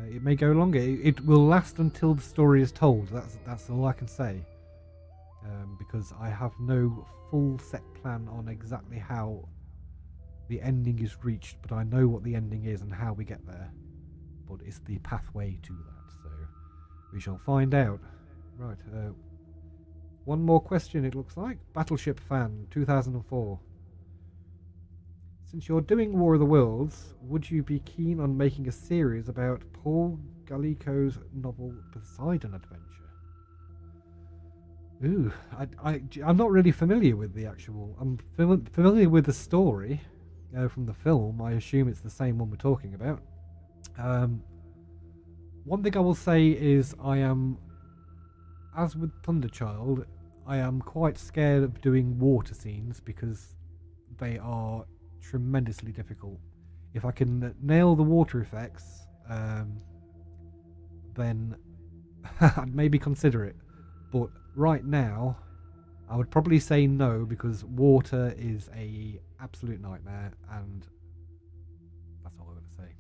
It may go longer. It will last until the story is told. That's all I can say. Because I have no full set plan on exactly how the ending is reached, but I know what the ending is and how we get there. But it's the pathway to that, so we shall find out. Right. One more question, it looks like. Battleship Fan, 2004. Since you're doing War of the Worlds, would you be keen on making a series about Paul Gallico's novel Poseidon Adventure? Ooh, I'm not really familiar with the actual... I'm familiar with the story from the film. I assume it's the same one we're talking about. One thing I will say is I am, as with Thunderchild, I am quite scared of doing water scenes because they are tremendously difficult. If I can nail the water effects, then I'd maybe consider it. But right now, I would probably say no, because water is a absolute nightmare, and that's all I'm going to say.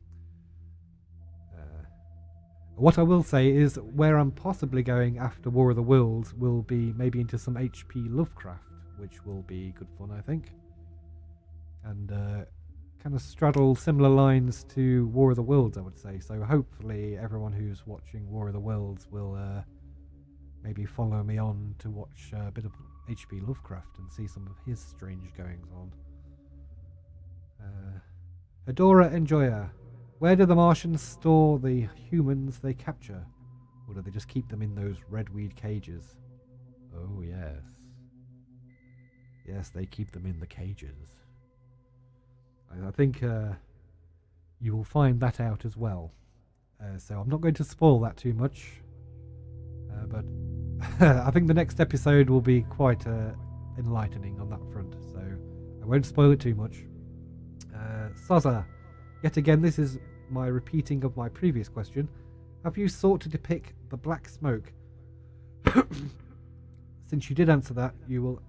What I will say is where I'm possibly going after War of the Worlds will be maybe into some H.P. Lovecraft, which will be good fun, I think. And kind of straddle similar lines to War of the Worlds, I would say. So hopefully everyone who's watching War of the Worlds will maybe follow me on to watch a bit of H.P. Lovecraft and see some of his strange goings on. Adora Enjoyer. Where do the Martians store the humans they capture? Or do they just keep them in those redweed cages? Oh, yes. Yes, they keep them in the cages. I think you will find that out as well. So I'm not going to spoil that too much. But I think the next episode will be quite enlightening on that front. So I won't spoil it too much. Saza. Yet again, this is my repeating of my previous question. Have you sought to depict the black smoke? Since you did answer that, you will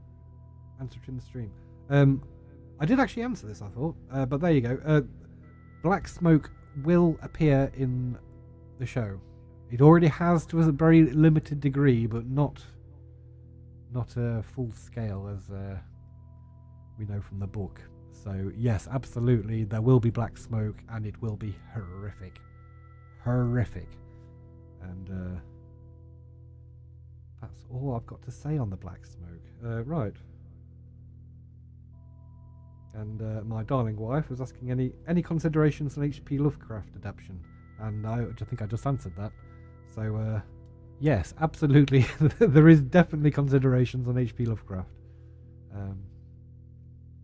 answer it in the stream. I did actually answer this, I thought, but there you go. Black smoke will appear in the show. It already has to a very limited degree, but not full scale as we know from the book. So yes, absolutely, there will be black smoke, and it will be horrific. Horrific. And that's all I've got to say on the black smoke. Right. And my darling wife was asking any considerations on H.P. Lovecraft adaptation, and I think I just answered that. So yes, absolutely, there is definitely considerations on H.P. Lovecraft.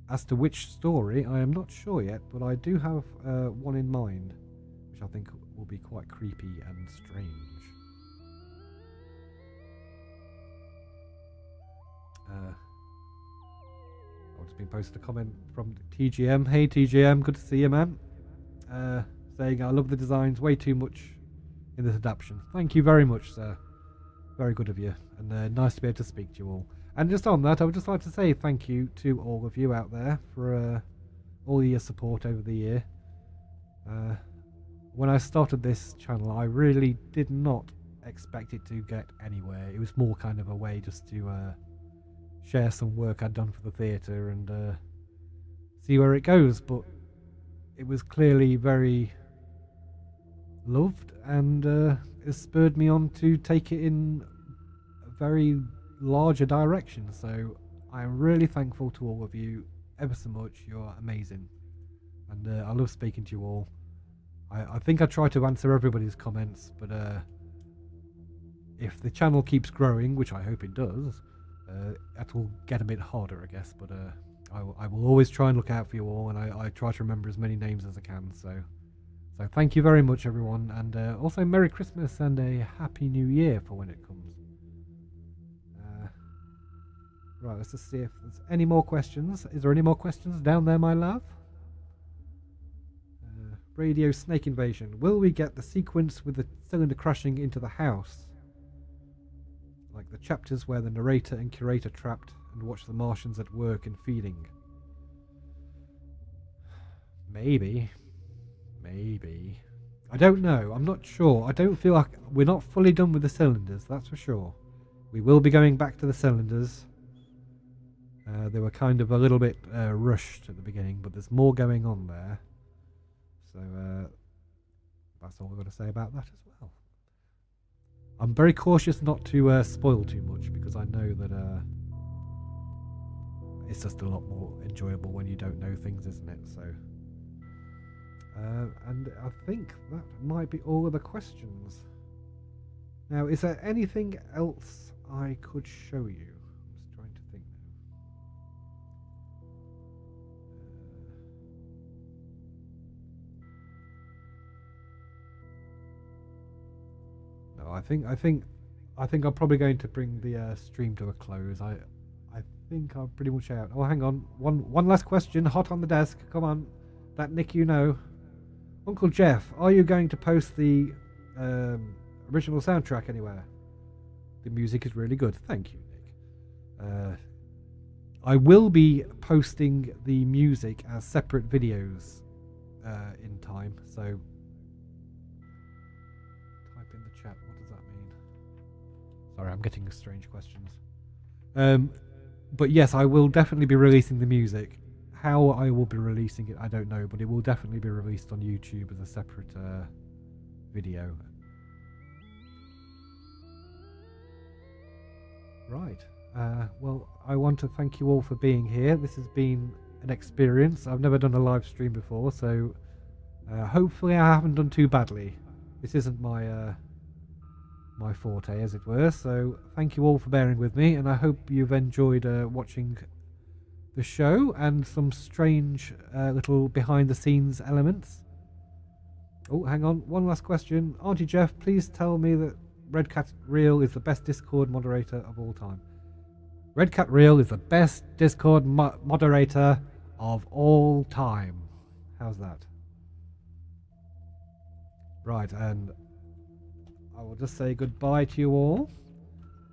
As to which story, I am not sure yet, but I do have one in mind, which I think will be quite creepy and strange. I've just been posted a comment from TGM. Hey TGM, good to see you, man. saying I love the designs way too much in this adaptation. Thank you very much, sir. Very good of you, and nice to be able to speak to you all. And just on that, I would just like to say thank you to all of you out there for all your support over the year. When I started this channel, I really did not expect it to get anywhere. It was more kind of a way just to share some work I'd done for the theatre and see where it goes, but it was clearly very loved, and it spurred me on to take it in a very larger direction. So I'm really thankful to all of you ever so much. You're amazing, and I love speaking to you all. I think I try to answer everybody's comments, but if the channel keeps growing, which I hope it does, that will get a bit harder, I guess, but I will always try and look out for you all, and I try to remember as many names as I can. So thank you very much, everyone, and also Merry Christmas and a Happy New Year for when it comes. Right, let's just see if there's any more questions. Is there any more questions down there, my love? Radio Snake Invasion. Will we get the sequence with the cylinder crashing into the house? Like the chapters where the narrator and curator trapped and watch the Martians at work and feeding. Maybe. I don't know. I'm not sure. I don't feel like we're not fully done with the cylinders, that's for sure. We will be going back to the cylinders. They were kind of a little bit rushed at the beginning, but there's more going on there. So that's all I've got to say about that as well. I'm very cautious not to spoil too much, because I know that it's just a lot more enjoyable when you don't know things, isn't it? So, and I think that might be all of the questions. Now, is there anything else I could show you? I'm just trying to think now. No, I think I'm probably going to bring the stream to a close. I think I'm pretty much out. Oh, hang on. One last question, hot on the desk. Come on, that Nick, you know. Uncle Jeff, are you going to post the original soundtrack anywhere? The music is really good. Thank you, Nick. I will be posting the music as separate videos in time. So type in the chat. What does that mean? Sorry, I'm getting strange questions. But yes, I will definitely be releasing the music. How I will be releasing it, I don't know, but it will definitely be released on YouTube as a separate video. Right. Well, I want to thank you all for being here. This has been an experience. I've never done a live stream before, so hopefully I haven't done too badly. This isn't my my forte, as it were, so thank you all for bearing with me, and I hope you've enjoyed watching the show and some strange little behind the scenes elements. Oh, hang on, one last question. Auntie Jeff, please tell me that Red Cat Real is the best Discord moderator of all time. Red Cat Real is the best Discord moderator of all time. How's that? Right, and I will just say goodbye to you all,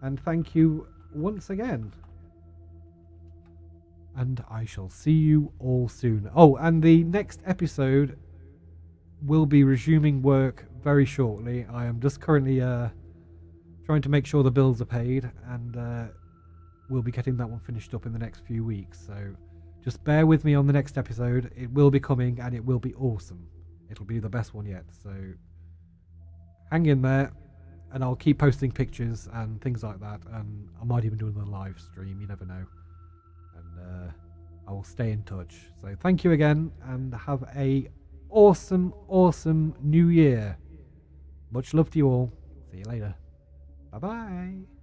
and thank you once again. And I shall see you all soon. Oh, and the next episode will be resuming work very shortly. I am just currently trying to make sure the bills are paid, and we'll be getting that one finished up in the next few weeks. So just bear with me on the next episode. It will be coming, and it will be awesome. It'll be the best one yet. So hang in there, and I'll keep posting pictures and things like that, and I might even do another live stream, you never know. And I will stay in touch. So thank you again, and have a awesome new year. Much love to you all. See you later. Bye bye.